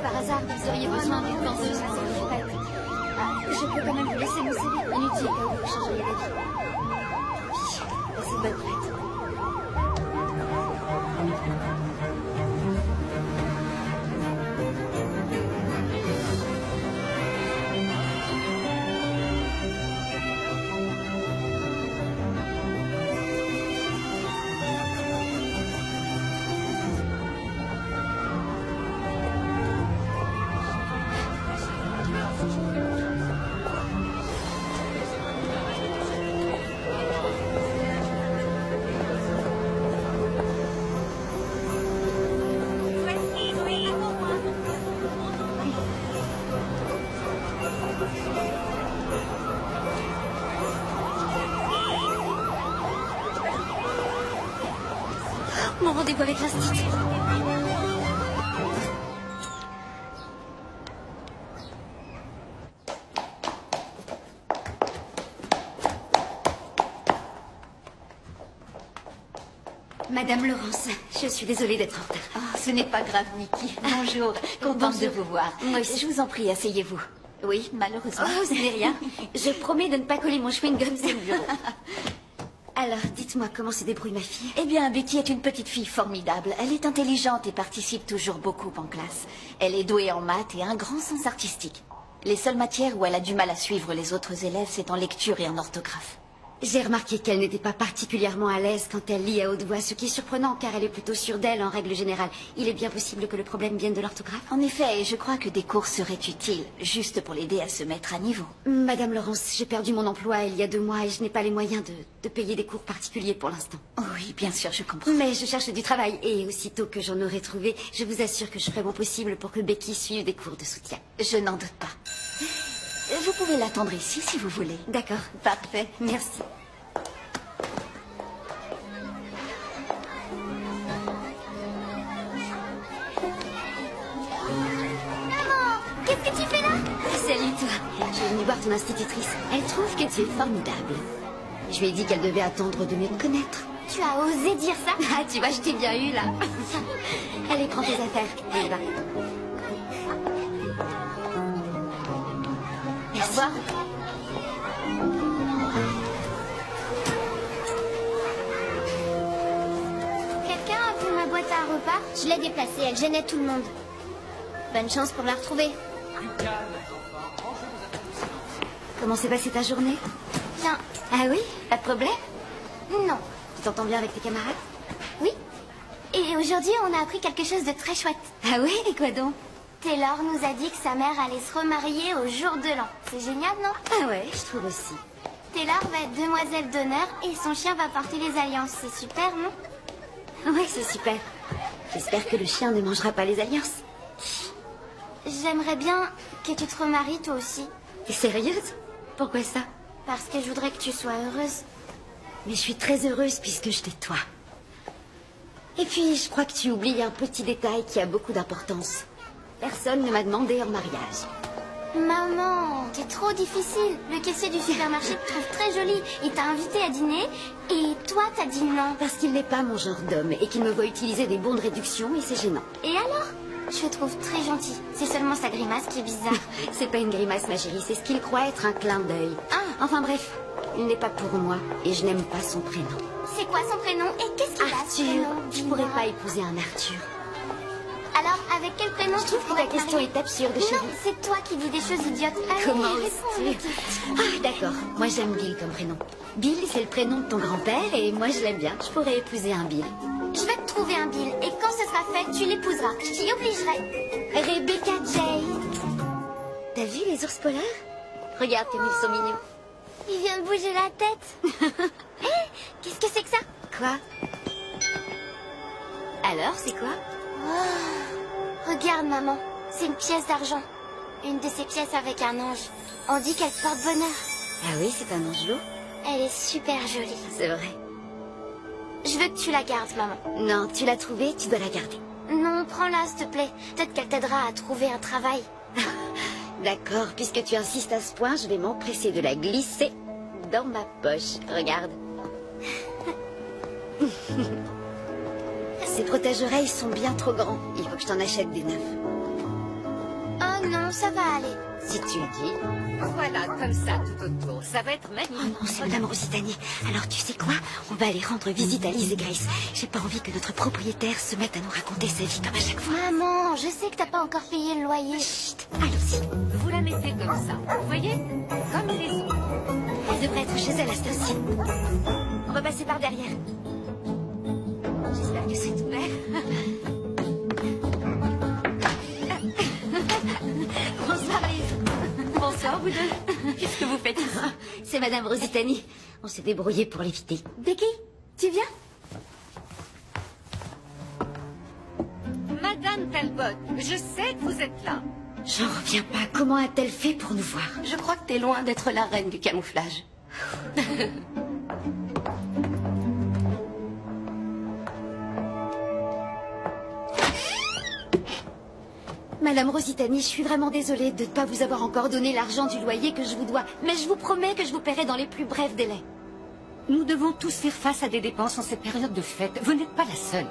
Par hasard, vous auriez besoin d'une vendeuse pour les fêtes. Je peux quand même vous laisser mon CV. Inutile que vous changeriez d'avis. Passez de bonnes fêtes. Mon rendez-vous avec l'institut. Madame Laurence, je suis désolée d'être en retard. Oh, ce n'est pas grave, Nikki. Bonjour, contente de vous voir. Moi aussi. Je vous en prie, asseyez-vous. Oui, malheureusement. Oh, ce n'est rien. Je promets de ne pas coller mon chewing-gum sur le bureau. Alors, dites-moi comment se débrouille ma fille. Eh bien, Betty est une petite fille formidable. Elle est intelligente et participe toujours beaucoup en classe. Elle est douée en maths et a un grand sens artistique. Les seules matières où elle a du mal à suivre les autres élèves, c'est en lecture et en orthographe. J'ai remarqué qu'elle n'était pas particulièrement à l'aise quand elle lit à haute voix, ce qui est surprenant car elle est plutôt sûre d'elle en règle générale. Il est bien possible que le problème vienne de l'orthographe. En effet, je crois que des cours seraient utiles, juste pour l'aider à se mettre à niveau. Madame Laurence, j'ai perdu mon emploi il y a 2 mois et je n'ai pas les moyens de payer des cours particuliers pour l'instant. Oh oui, bien sûr, je comprends. Mais je cherche du travail et aussitôt que j'en aurai trouvé, je vous assure que je ferai mon possible pour que Becky suive des cours de soutien. Je n'en doute pas. Vous pouvez l'attendre ici si vous voulez. D'accord. Parfait. Merci. Qu'est-ce que tu fais là? Salut toi. Je suis venue voir ton institutrice. Elle trouve que tu es formidable. Je lui ai dit qu'elle devait attendre de mieux te connaître. Tu as osé dire ça? Ah, tu vois, je t'ai bien eu là. Allez, prends tes affaires. On y va. Au revoir. Quelqu'un a vu ma boîte à repas? Je l'ai déplacée, elle gênait tout le monde. Bonne chance pour la retrouver. Comment s'est passée ta journée? Bien. Ah oui? Pas de problème? Non. Tu t'entends bien avec tes camarades? Oui. Et aujourd'hui, on a appris quelque chose de très chouette. Ah oui? Et quoi donc? Taylor nous a dit que sa mère allait se remarier au jour de l'an. C'est génial, non? Ah ouais, je trouve aussi. Taylor va être demoiselle d'honneur et son chien va porter les alliances. C'est super, non? Ouais, c'est super. J'espère que le chien ne mangera pas les alliances. J'aimerais bien que tu te remaries toi aussi. T'es sérieuse? Pourquoi ça? Parce que je voudrais que tu sois heureuse. Mais je suis très heureuse puisque je t'ai toi. Et puis, je crois que tu oublies un petit détail qui a beaucoup d'importance. Personne ne m'a demandé en mariage. Maman, t'es trop difficile. Le caissier du supermarché te trouve très jolie. Il t'a invité à dîner et toi t'as dit non. Parce qu'il n'est pas mon genre d'homme et qu'il me voit utiliser des bons de réduction et c'est gênant. Et alors? Je le trouve très gentil. C'est seulement sa grimace qui est bizarre. C'est pas une grimace, ma chérie, c'est ce qu'il croit être un clin d'œil. Ah. Enfin bref, il n'est pas pour moi et je n'aime pas son prénom. C'est quoi son prénom et qu'est-ce qu'il a ce Arthur, prénom? je pourrais pas épouser un Arthur. Alors, avec quel prénom Je trouve que ta question est absurde, chérie. Non, c'est toi qui dis des choses idiotes. Allez, Comment réponds à mes oses-tu? questions. Ah, d'accord. Moi, j'aime Bill comme prénom. Bill, c'est le prénom de ton grand-père et moi, je l'aime bien. Je pourrais épouser un Bill. Je vais te trouver un Bill et quand ce sera fait, tu l'épouseras. Je t'y obligerai. Rebecca Jay. T'as vu les ours polaires? Regarde comme ils sont mignons. Il vient de bouger la tête. Hé, qu'est-ce que c'est que ça? Quoi? Alors, c'est quoi? Regarde, maman. C'est une pièce d'argent. Une de ces pièces avec un ange. On dit qu'elle porte bonheur. Ah oui, c'est un angelot. Elle est super jolie. C'est vrai. Je veux que tu la gardes, maman. Non, tu l'as trouvée, tu dois la garder. Non, prends-la, s'il te plaît. Peut-être qu'elle t'aidera à trouver un travail. D'accord, puisque tu insistes à ce point, je vais m'empresser de la glisser dans ma poche. Regarde. Ces protège-oreilles sont bien trop grands. Il faut que je t'en achète des neufs. Oh non, ça va aller. Si tu le dis. Voilà, comme ça, tout autour. Ça va être Oh magnifique. non, c'est Madame Rositani. Alors tu sais quoi? On va aller rendre visite à Liz et Grace. J'ai pas envie que notre propriétaire se mette à nous raconter sa vie comme à chaque fois. Maman, je sais que t'as pas encore payé le loyer. Chut, allons-y. Vous la mettez comme ça, vous voyez? Comme les autres. Elle devrait être chez elle à cette heure-ci. On va passer par derrière. J'espère que c'est ouvert. Bonsoir, Liz. Bonsoir, vous deux. Qu'est-ce que vous faites ici? C'est Madame Rositani. On s'est débrouillé pour l'éviter. Becky, tu viens? Madame Talbot, je sais que vous êtes là. J'en reviens pas. Comment a-t-elle fait pour nous voir? Je crois que t'es loin d'être la reine du camouflage. Madame Rositani, je suis vraiment désolée de ne pas vous avoir encore donné l'argent du loyer que je vous dois. Mais je vous promets que je vous paierai dans les plus brefs délais. Nous devons tous faire face à des dépenses en cette période de fête. Vous n'êtes pas la seule.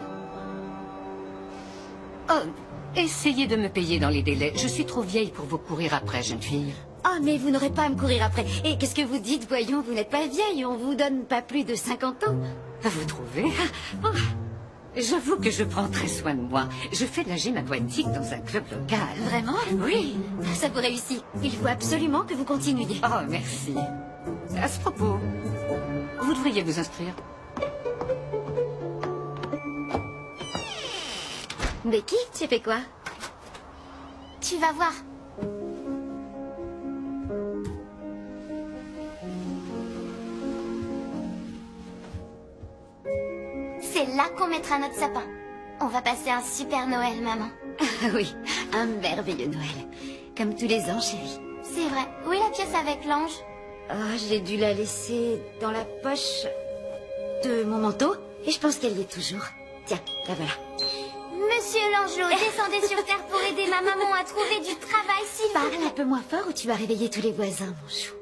Oh, essayez de me payer dans les délais. Je suis trop vieille pour vous courir après, jeune fille. Ah, mais vous n'aurez pas à me courir après. Et qu'est-ce que vous dites? Voyons, vous n'êtes pas vieille. On vous donne pas plus de 50 ans. Vous trouvez? Oh, j'avoue que je prends très soin de moi. Je fais de la gym aquatique dans un club local. Vraiment? Oui. Ça vous réussit. Il faut absolument que vous continuiez. Oh, merci. À ce propos, vous devriez vous inscrire. Becky, tu fais quoi? Tu vas voir. C'est là qu'on mettra notre sapin. On va passer un super Noël, maman. Ah oui, un merveilleux Noël. Comme tous les ans, chérie. C'est vrai. Où est la pièce avec l'ange? Oh, j'ai dû la laisser dans la poche de mon manteau. Et je pense qu'elle y est toujours. Tiens, la voilà. Monsieur l'angelot, descendez sur terre pour aider ma maman à trouver du travail, s'il vous Parle plaît. un peu moins fort ou tu vas réveiller tous les voisins, mon chou.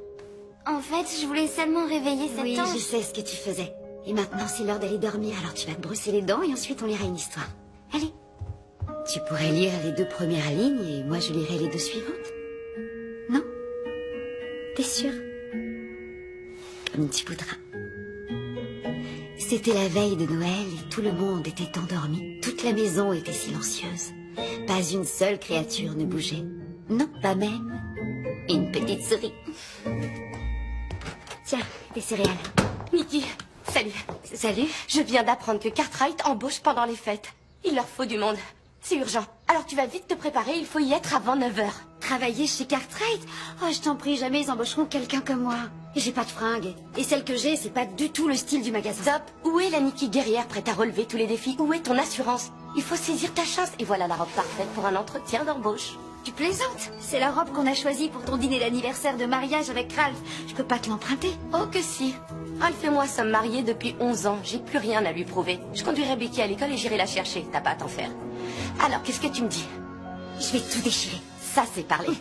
En fait, je voulais seulement réveiller cet Oui, ange. je sais ce que tu faisais. Et maintenant, c'est l'heure d'aller dormir. Alors tu vas te brosser les dents et ensuite on lira une histoire. Allez. Tu pourrais lire les 2 premières lignes et moi je lirai les 2 suivantes. Non? T'es sûre? Comme tu voudras. C'était la veille de Noël et tout le monde était endormi. Toute la maison était silencieuse. Pas une seule créature ne bougeait. Non, pas même une petite souris. Tiens, tes céréales. Nikki, salut. Salut. Je viens d'apprendre que Cartwright embauche pendant les fêtes. Il leur faut du monde. C'est urgent. Alors tu vas vite te préparer, il faut y être avant 9h. Travailler chez Cartwright? Oh, je t'en prie, jamais ils embaucheront quelqu'un comme moi. Et j'ai pas de fringues. Et celle que j'ai, c'est pas du tout le style du magasin. Stop. Où est la Nikki guerrière prête à relever tous les défis? Où est ton assurance? Il faut saisir ta chance. Et voilà la robe parfaite pour un entretien d'embauche. Tu plaisantes? C'est la robe qu'on a choisie pour ton dîner d'anniversaire de mariage avec Ralph. Je peux pas te l'emprunter. Oh que si. Ralph et moi sommes mariés depuis 11 ans. J'ai plus rien à lui prouver. Je conduirai Becky à l'école et j'irai la chercher. T'as pas à t'en faire. Alors, qu'est-ce que tu me dis? Je vais tout déchirer. Ça, c'est parler.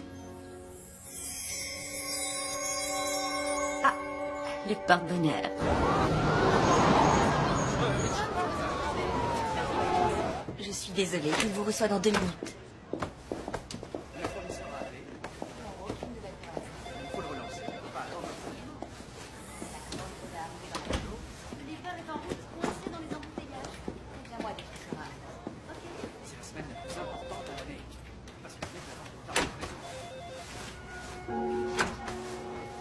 Ah, le porte-bonheur. Je suis désolée. Il vous reçoit dans 2 minutes.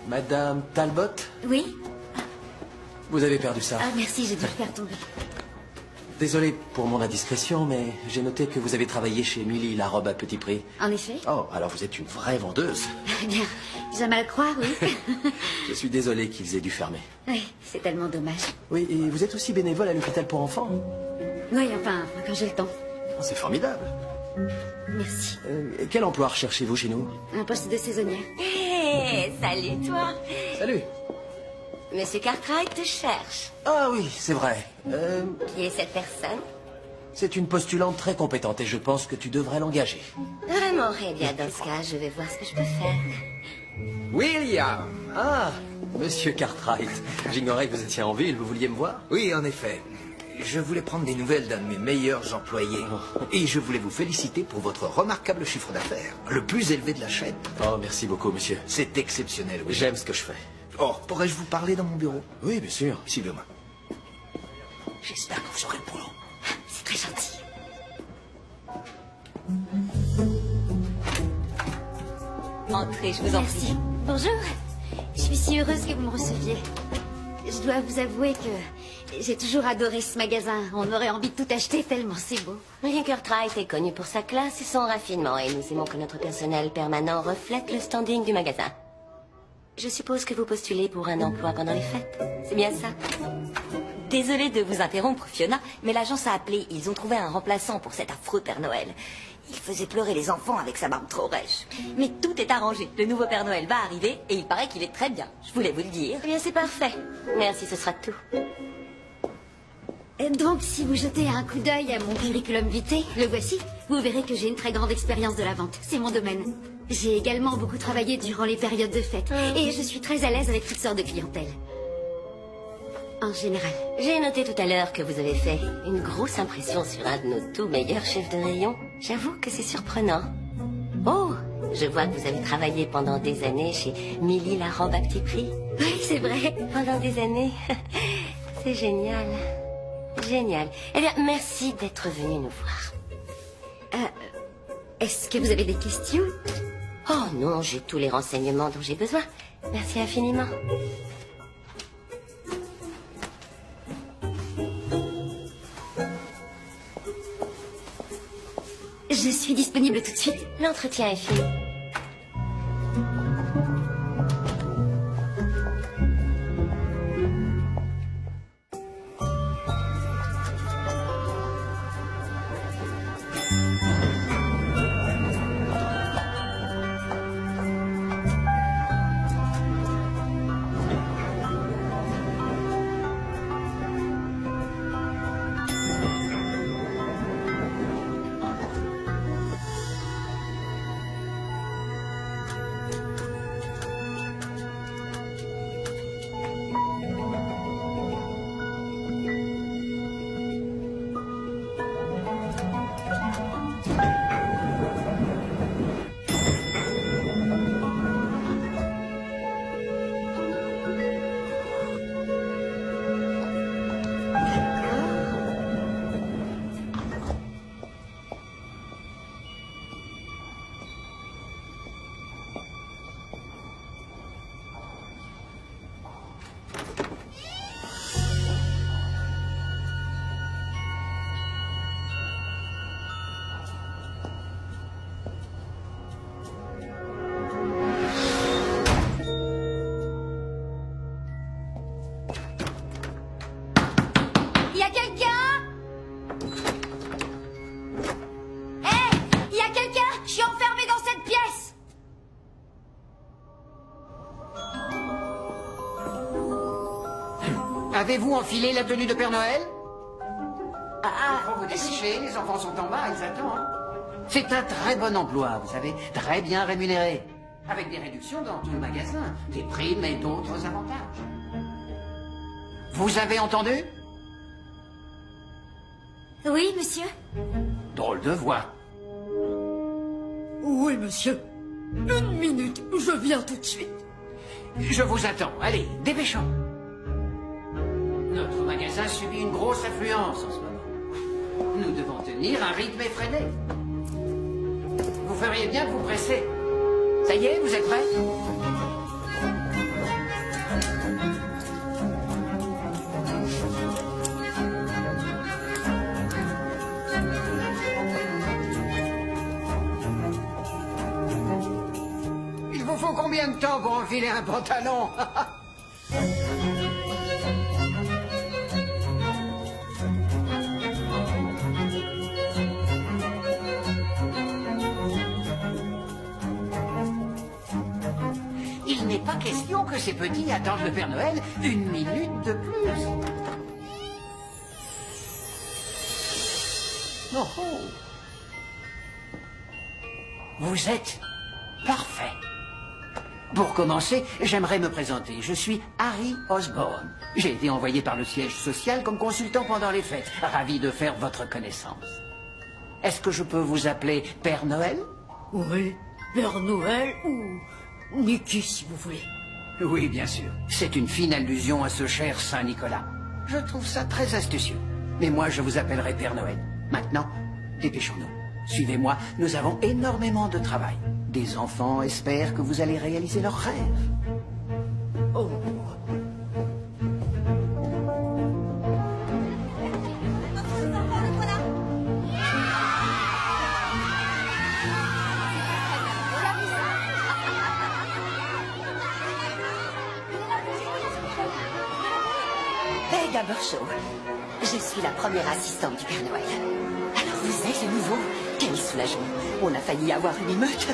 Madame Talbot, Oui? vous avez perdu ça. Ah, merci, j'ai dû le faire tomber. Désolé pour mon indiscrétion, mais j'ai noté que vous avez travaillé chez Millie, la robe à petit prix. En effet. Oh, alors vous êtes une vraie vendeuse. Eh bien, j'aime à le croire, oui. Je suis désolé qu'ils aient dû fermer. Oui, c'est tellement dommage. Oui, et vous êtes aussi bénévole à l'hôpital pour enfants. Oui, enfin, quand j'ai le temps. Oh, c'est formidable. Merci. Quel emploi recherchez-vous chez nous? Un poste de saisonnière. Hé, salut toi. Salut. Monsieur Cartwright te cherche. Ah oui, c'est vrai. Qui est cette personne? C'est une postulante très compétente et je pense que tu devrais l'engager. Vraiment? Eh bien, dans ce cas, je vais voir ce que je peux faire. William! Ah, Monsieur Cartwright. J'ignorais que vous étiez en ville, vous vouliez me voir? Oui, en effet. Je voulais prendre des nouvelles d'un de mes meilleurs employés. Et je voulais vous féliciter pour votre remarquable chiffre d'affaires. Le plus élevé de la chaîne. Oh, merci beaucoup, monsieur. C'est exceptionnel, oui. J'aime ce que je fais. Oh, pourrais-je vous parler dans mon bureau? Oui, bien sûr. Suivez-moi. J'espère que vous aurez le boulot. C'est très gentil. Entrez, je vous en Merci. prie. Bonjour. Je suis si heureuse que vous me receviez. Je dois vous avouer que j'ai toujours adoré ce magasin. On aurait envie de tout acheter tellement c'est beau. William Cartwright est connu pour sa classe et son raffinement, et nous aimons que notre personnel permanent reflète le standing du magasin. Je suppose que vous postulez pour un emploi pendant les fêtes. C'est bien ça? Désolée de vous interrompre, Fiona, mais l'agence a appelé. Ils ont trouvé un remplaçant pour cet affreux Père Noël. Il faisait pleurer les enfants avec sa barbe trop rêche. Mais tout est arrangé. Le nouveau Père Noël va arriver et il paraît qu'il est très bien. Je voulais vous le dire. Eh bien, c'est parfait. Merci, ce sera tout. Donc, si vous jetez un coup d'œil à mon curriculum vitae, le voici, vous verrez que j'ai une très grande expérience de la vente. C'est mon domaine. J'ai également beaucoup travaillé durant les périodes de fête. Et je suis très à l'aise avec toutes sortes de clientèle. En général. J'ai noté tout à l'heure que vous avez fait une grosse impression sur un de nos tout meilleurs chefs de rayon. J'avoue que c'est surprenant. Oh, je vois que vous avez travaillé pendant des années chez Millie la robe à petit prix. Oui, c'est vrai. Pendant des années. C'est génial. Génial. Eh bien, merci d'être venu nous voir. Est-ce que vous avez des questions? Oh non, j'ai tous les renseignements dont j'ai besoin. Merci infiniment. Je suis disponible tout de suite. L'entretien est fini. Y a quelqu'un? Hé! Y a quelqu'un? Je suis enfermée dans cette pièce! Avez-vous enfilé la tenue de Père Noël? Faut vous dépêcher, les enfants sont en bas, ils attendent. C'est un très bon emploi, vous savez, très bien rémunéré. Avec des réductions dans tout le magasin, des primes et d'autres avantages. Vous avez entendu? Oui, monsieur. Drôle de voix. Oui, monsieur. Une minute, je viens tout de suite. Je vous attends, allez, dépêchons. Notre magasin subit une grosse affluence en ce moment. Nous devons tenir un rythme effréné. Vous feriez bien de vous presser. Ça y est, vous êtes prêts? combien de temps pour enfiler un pantalon? Il n'est pas question que ces petits attendent le Père Noël une minute de plus. Oh, oh. Vous êtes parfait. Pour commencer, j'aimerais me présenter. Je suis Harry Osborn. J'ai été envoyé par le siège social comme consultant pendant les fêtes. Ravi de faire votre connaissance. Est-ce que je peux vous appeler Père Noël? Oui, Père Noël ou Mickey si vous voulez. Oui, bien sûr. C'est une fine allusion à ce cher Saint-Nicolas. Je trouve ça très astucieux. Mais moi, je vous appellerai Père Noël. Maintenant, dépêchons-nous. Suivez-moi, nous avons énormément de travail. Des enfants espèrent que vous allez réaliser leurs rêves. Oh. Peg Abershaw. Je suis la première assistante du Père Noël. Alors vous êtes le nouveau? Quel soulagement. On a failli avoir une émeute.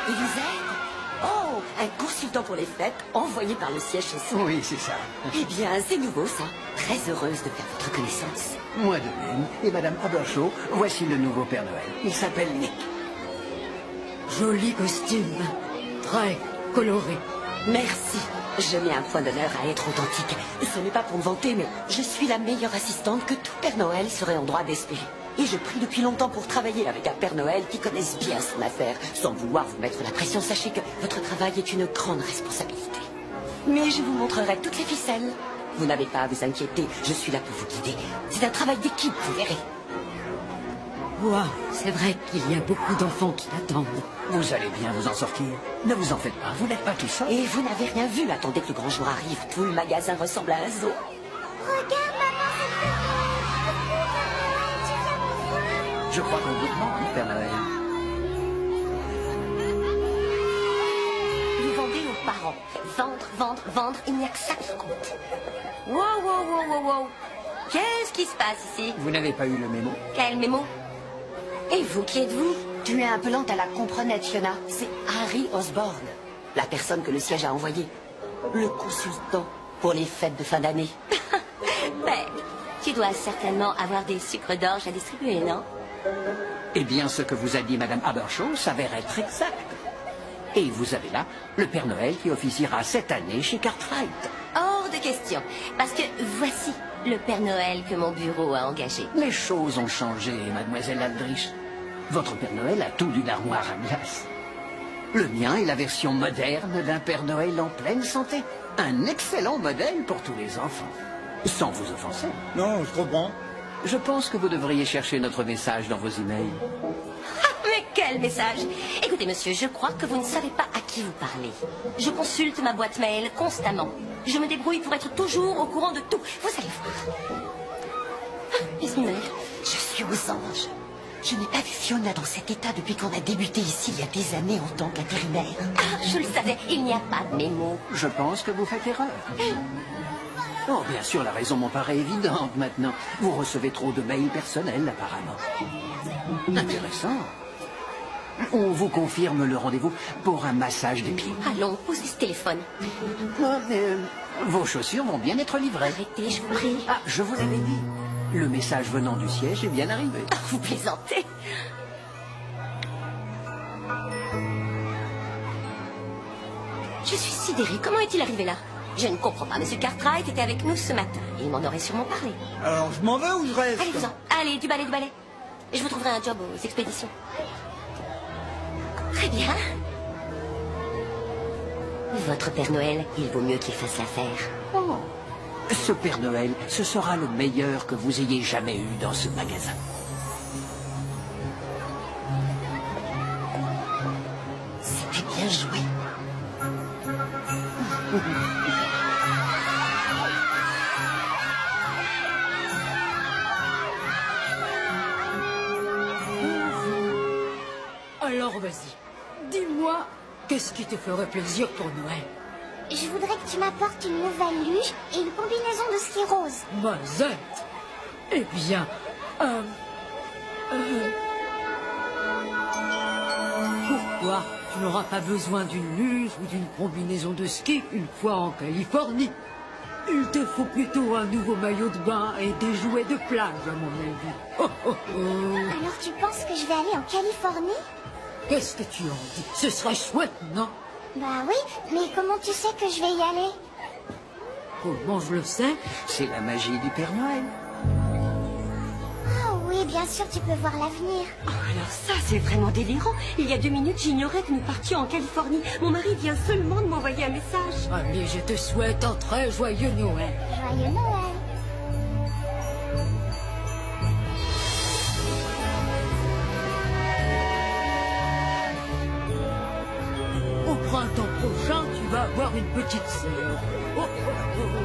Et vous êtes? Oh, un consultant pour les fêtes envoyé par le siège social. Oui, c'est ça. Eh bien, c'est nouveau ça. Très heureuse de faire votre connaissance. Moi de même. Et Madame Abershaw, voici le nouveau Père Noël. Il s'appelle Nick. Joli costume. Très coloré. Merci. Je mets un point d'honneur à être authentique. Ce n'est pas pour me vanter, mais je suis la meilleure assistante que tout Père Noël serait en droit d'espérer. Et je prie depuis longtemps pour travailler avec un Père Noël qui connaisse bien son affaire. Sans vouloir vous mettre la pression, sachez que votre travail est une grande responsabilité. Mais je vous montrerai toutes les ficelles. Vous n'avez pas à vous inquiéter, je suis là pour vous guider. C'est un travail d'équipe, vous verrez. Waouh, c'est vrai qu'il y a beaucoup d'enfants qui l'attendent. Vous allez bien vous en sortir. Ne vous en faites pas, vous n'êtes pas tout seul. Et vous n'avez rien vu, attendez que le grand jour arrive. Tout le magasin ressemble à un zoo. Regarde, maman, Je crois qu'on vous demande, Père Noël. Vous vendez aux parents. Vendre, vendre, vendre, il n'y a que ça qui compte. Wow, wow, wow, wow, wow. Qu'est-ce qui se passe ici? Vous n'avez pas eu le mémo? Quel mémo? Et vous, qui êtes-vous? Tu es un peu lente à la comprenette, Fiona. C'est Harry Osborn, la personne que le siège a envoyée. Le consultant pour les fêtes de fin d'année. Ben, tu dois certainement avoir des sucres d'orge à distribuer, non? Eh bien, ce que vous a dit Madame Abershaw s'avère être exact. Et vous avez là le Père Noël qui officiera cette année chez Cartwright. Hors de question, parce que voici le Père Noël que mon bureau a engagé. Les choses ont changé, Mademoiselle Aldrich. Votre Père Noël a tout d'une armoire à glace. Le mien est la version moderne d'un Père Noël en pleine santé. Un excellent modèle pour tous les enfants. Sans vous offenser. Non, je comprends. Je pense que vous devriez chercher notre message dans vos emails. Ah, mais quel message! Écoutez, monsieur, je crois que vous ne savez pas à qui vous parlez. Je consulte ma boîte mail constamment. Je me débrouille pour être toujours au courant de tout. Vous allez voir. Ah, mes emails, je suis aux anges. Je n'ai pas vu Fiona dans cet état depuis qu'on a débuté ici il y a des années en tant qu'intérimaire. Ah, je le savais, il n'y a pas de mémo. Je pense que vous faites erreur. Oh, bien sûr, la raison m'en paraît évidente maintenant. Vous recevez trop de mails personnels, apparemment. Intéressant. On vous confirme le rendez-vous pour un massage des pieds. Allons, posez ce téléphone. Ah, mais, vos chaussures vont bien être livrées. Arrêtez, je vous prie. Ah, je vous l'avais dit. Le message venant du siège est bien arrivé. Ah, vous plaisantez. Je suis sidérée. Comment est-il arrivé là? Je ne comprends pas. Monsieur Cartwright était avec nous ce matin. Il m'en aurait sûrement parlé. Alors, je m'en vais ou je reste? Allez-vous-en. Allez, du balai, du balai. Je vous trouverai un job aux expéditions. Très bien. Votre Père Noël, il vaut mieux qu'il fasse l'affaire. Oh. Ce Père Noël, ce sera le meilleur que vous ayez jamais eu dans ce magasin. C'était bien joué. Alors vas-y, Qu'est-ce qui te ferait plaisir pour Noël? Je voudrais que tu m'apportes une nouvelle luge et une combinaison de ski rose. Mazette. Eh bien, pourquoi tu n'auras pas besoin d'une luge ou d'une combinaison de ski une fois en Californie? Il te faut plutôt un nouveau maillot de bain et des jouets de plage, à mon avis. Oh, oh, oh. Alors tu penses que je vais aller en Californie? Qu'est-ce que tu en dis? Ce serait chouette, non? Bah oui, mais comment tu sais que je vais y aller? Comment je le sais? C'est la magie du Père Noël. Ah oui, bien sûr, tu peux voir l'avenir. Oh, alors ça, c'est vraiment délirant. Il y a 2 minutes, j'ignorais que nous partions en Californie. Mon mari vient seulement de m'envoyer un message. Allez, je te souhaite un très joyeux Noël. Joyeux Noël. Au printemps prochain, tu vas avoir une petite sœur. Oh, oh, oh, oh.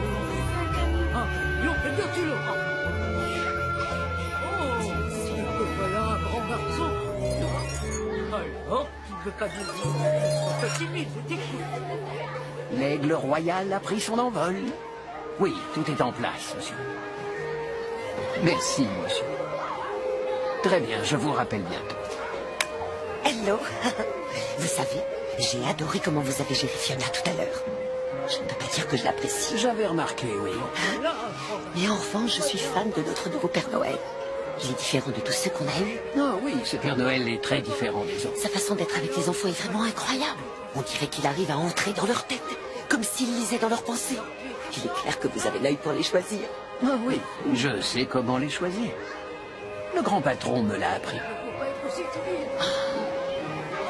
Un camion, eh bien tu l'auras. Oh, si que voilà un grand garçon. Alors, tu ne veux pas dire sois pas timide, je t'écoute. L'aigle royal a pris son envol. Oui, tout est en place, monsieur. Merci, monsieur. Très bien, je vous rappelle bientôt. Hello. Vous savez, j'ai adoré comment vous avez géré Fiona tout à l'heure. Je ne peux pas dire que je l'apprécie. J'avais remarqué, oui. Mais en revanche, je suis fan de notre nouveau Père Noël. Il est différent de tous ceux qu'on a eus. Ah oui, ce Père Noël est très différent des autres. Sa façon d'être avec les enfants est vraiment incroyable. On dirait qu'il arrive à entrer dans leur tête, comme s'il lisait dans leurs pensées. Il est clair que vous avez l'œil pour les choisir. Ah oui, je sais comment les choisir. Le grand patron me l'a appris.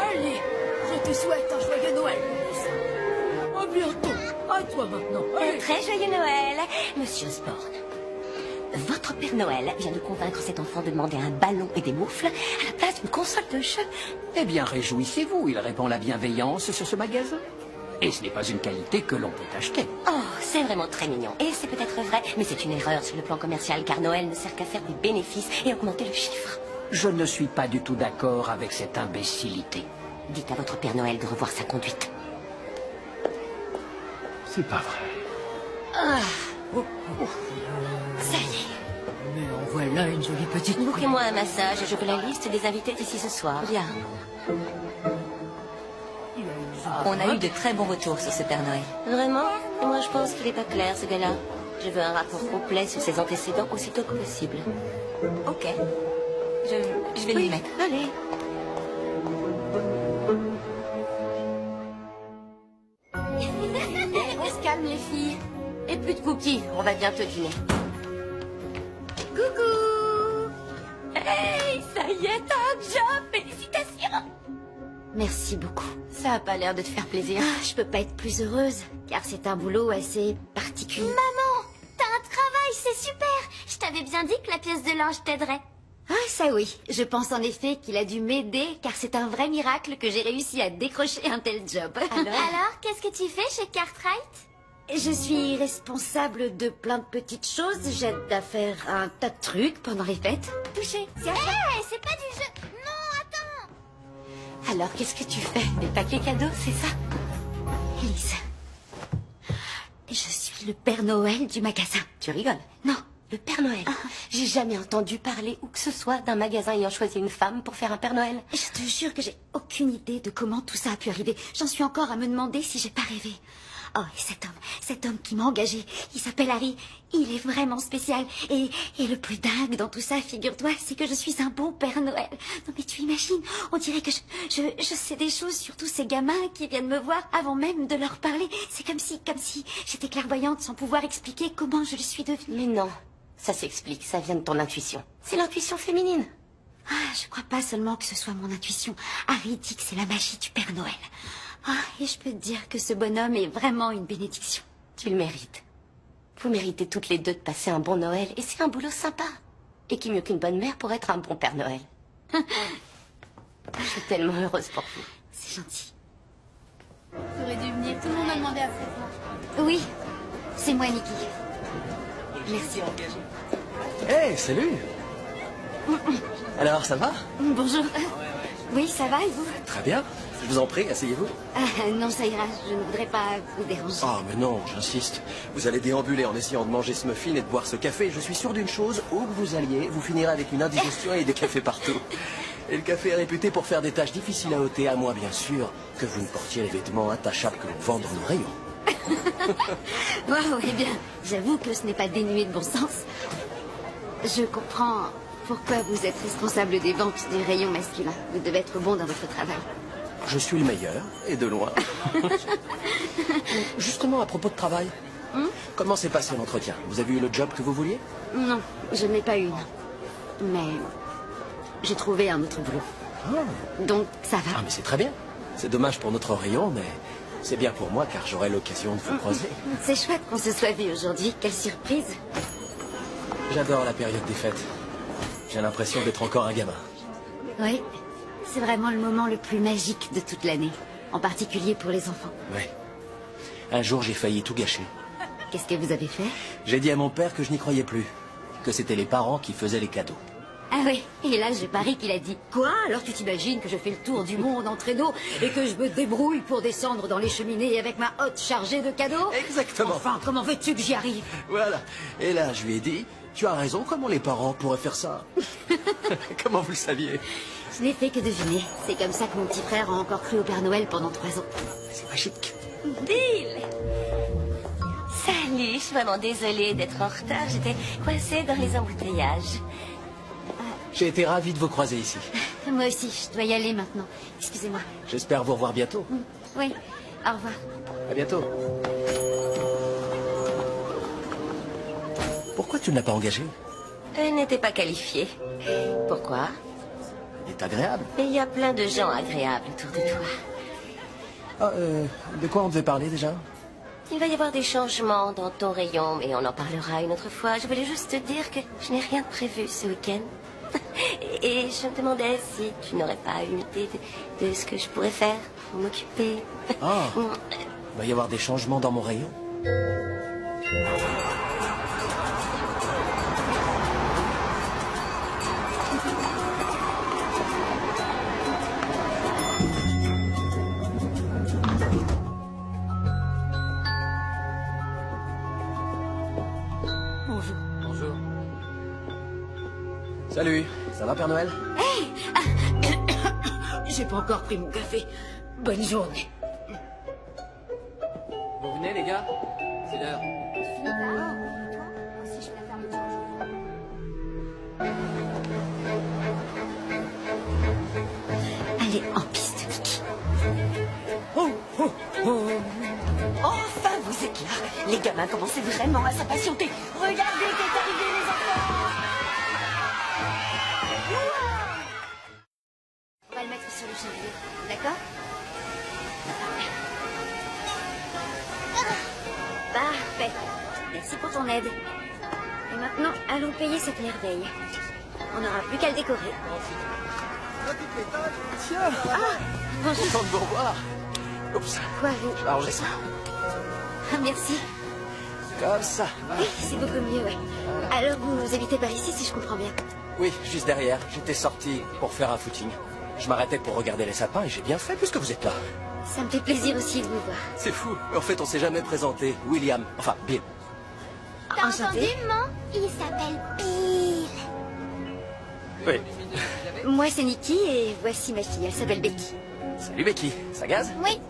Allez, je te souhaite un joyeux Noël. À bientôt. À toi maintenant. Allez. Très joyeux Noël, Monsieur Osborne. Votre Père Noël vient de convaincre cet enfant de demander un ballon et des moufles à la place d'une console de jeu. Eh bien, réjouissez-vous, il répand la bienveillance sur ce magasin. Et ce n'est pas une qualité que l'on peut acheter. Oh, c'est vraiment très mignon. Et c'est peut-être vrai, mais c'est une erreur sur le plan commercial, car Noël ne sert qu'à faire des bénéfices et augmenter le chiffre. Je ne suis pas du tout d'accord avec cette imbécilité. Dites à votre Père Noël de revoir sa conduite. C'est pas vrai. Ah, ça y est. Mais en voilà une jolie petite. Bouquez-moi un massage et je veux la liste des invités d'ici ce soir. Bien. On a eu de très bons retours sur ce Père Noël. Vraiment? Moi, je pense qu'il est pas clair, ce gars-là. Je veux un rapport complet sur ses antécédents aussitôt que possible. Ok. Je vais lui mettre. Allez. On se calme, les filles. Et plus de cookies, on va bientôt dîner. Coucou! Hey, ça y est, t'as un job! Félicitations! Merci beaucoup. Ça a pas l'air de te faire plaisir. Ah, je peux pas être plus heureuse, car c'est un boulot assez particulier. Maman, t'as un travail, c'est super. Je t'avais bien dit que la pièce de l'ange t'aiderait. Ah, ça oui. Je pense en effet qu'il a dû m'aider, car c'est un vrai miracle que j'ai réussi à décrocher un tel job. Alors, qu'est-ce que tu fais chez Cartwright? Je suis responsable de plein de petites choses. J'aide à faire un tas de trucs pendant les fêtes. Touché. C'est pas du jeu. Non, attends. Alors, qu'est-ce que tu fais? Des paquets cadeaux, c'est ça? Elise, je suis le Père Noël du magasin. Tu rigoles? Non. Le Père Noël? J'ai jamais entendu parler où que ce soit d'un magasin ayant choisi une femme pour faire un Père Noël. Je te jure que j'ai aucune idée de comment tout ça a pu arriver. J'en suis encore à me demander si j'ai pas rêvé. Oh, et cet homme qui m'a engagée, il s'appelle Harry. Il est vraiment spécial. Et le plus dingue dans tout ça, figure-toi, c'est que je suis un bon Père Noël. Non mais tu imagines, on dirait que je sais des choses sur tous ces gamins qui viennent me voir avant même de leur parler. C'est comme si j'étais clairvoyante sans pouvoir expliquer comment je le suis devenue. Mais non, ça s'explique, ça vient de ton intuition. C'est l'intuition féminine. Ah, je crois pas seulement que ce soit mon intuition. Harry dit que c'est la magie du Père Noël. Ah, et je peux te dire que ce bonhomme est vraiment une bénédiction. Tu le mérites. Vous méritez toutes les deux de passer un bon Noël, et c'est un boulot sympa. Et qui mieux qu'une bonne mère pour être un bon Père Noël. Je suis tellement heureuse pour vous. C'est gentil. T'aurais dû venir, tout le monde m'a demandé après toi. Oui, c'est moi, Nikki. Merci. Hey, salut. Alors, ça va? Bonjour. Oui, ça va et vous? Très bien. Je vous en prie, asseyez-vous. Ah, non, ça ira. Je ne voudrais pas vous déranger. Oh, mais non, j'insiste. Vous allez déambuler en essayant de manger ce muffin et de boire ce café. Je suis sûr d'une chose, où que vous alliez, vous finirez avec une indigestion et des cafés partout. Et le café est réputé pour faire des tâches difficiles à ôter, à moins, bien sûr, que vous ne portiez les vêtements intachables que l'on vend dans nos rayons. Waouh, eh bien, j'avoue que ce n'est pas dénué de bon sens. Je comprends pourquoi vous êtes responsable des ventes des rayons masculins. Vous devez être bon dans votre travail. Je suis le meilleur, et de loin. Justement, à propos de travail, comment s'est passé l'entretien? Vous avez eu le job que vous vouliez? Non, je n'ai pas eu, non. Mais j'ai trouvé un autre boulot. Donc, ça va. Ah, mais c'est très bien. C'est dommage pour notre rayon, mais c'est bien pour moi, car j'aurai l'occasion de vous croiser. C'est chouette qu'on se soit vu aujourd'hui. Quelle surprise. J'adore la période des fêtes. J'ai l'impression d'être encore un gamin. Oui, c'est vraiment le moment le plus magique de toute l'année. En particulier pour les enfants. Oui. Un jour, j'ai failli tout gâcher. Qu'est-ce que vous avez fait? J'ai dit à mon père que je n'y croyais plus. Que c'était les parents qui faisaient les cadeaux. Ah oui, et là je parie qu'il a dit « Quoi? Alors tu t'imagines que je fais le tour du monde en traîneau et que je me débrouille pour descendre dans les cheminées avec ma hotte chargée de cadeaux ?» Exactement. Enfin, comment veux-tu que j'y arrive? Voilà. Et là, je lui ai dit, tu as raison, comment les parents pourraient faire ça? Comment vous le saviez? Je n'ai fait que deviner. C'est comme ça que mon petit frère a encore cru au Père Noël pendant 3 ans. C'est magique. Bill! Salut, je suis vraiment désolée d'être en retard. J'étais coincée dans les embouteillages. J'ai été ravi de vous croiser ici. Moi aussi, je dois y aller maintenant. Excusez-moi. J'espère vous revoir bientôt. Oui, au revoir. À bientôt. Pourquoi tu ne l'as pas engagé? Elle n'était pas qualifiée. Pourquoi? Il est agréable. Mais il y a plein de gens agréables autour de toi. Ah, de quoi on devait parler déjà? Il va y avoir des changements dans ton rayon, mais on en parlera une autre fois. Je voulais juste te dire que je n'ai rien de prévu ce week-end. Et je me demandais si tu n'aurais pas une idée de ce que je pourrais faire pour m'occuper. Ah, il va y avoir des changements dans mon rayon. Bonjour. Bonjour. Salut, ça va Père Noël? J'ai pas encore pris mon café. Bonne journée. Vous venez les gars? C'est l'heure. Allez, en piste, Vicky. Enfin, vous êtes là. Les gamins commençaient vraiment à s'impatienter. Regardez qu'est arrivé, les enfants. On va le mettre sur le chandelier, d'accord? Parfait. Merci pour ton aide. Et maintenant, allons payer cette merveille. On n'aura plus qu'à le décorer. Tiens, Ah, bonjour. content de vous revoir. Oups, Quoi, vous? je vais arranger ça. Ah, merci. Comme ça. Oui, c'est beaucoup mieux, ouais. Alors, vous habitez par ici, si je comprends bien. Oui, juste derrière. J'étais sorti pour faire un footing. Je m'arrêtais pour regarder les sapins et j'ai bien fait puisque vous êtes là. Ça me fait plaisir aussi de vous voir. C'est fou. En fait, on s'est jamais présenté. William, enfin Bill. T'as Enchanté. entendu, maman? Il s'appelle Bill. Oui. Moi, c'est Nikki et voici ma fille. Elle s'appelle Becky. Salut Becky. Ça gaze? Oui,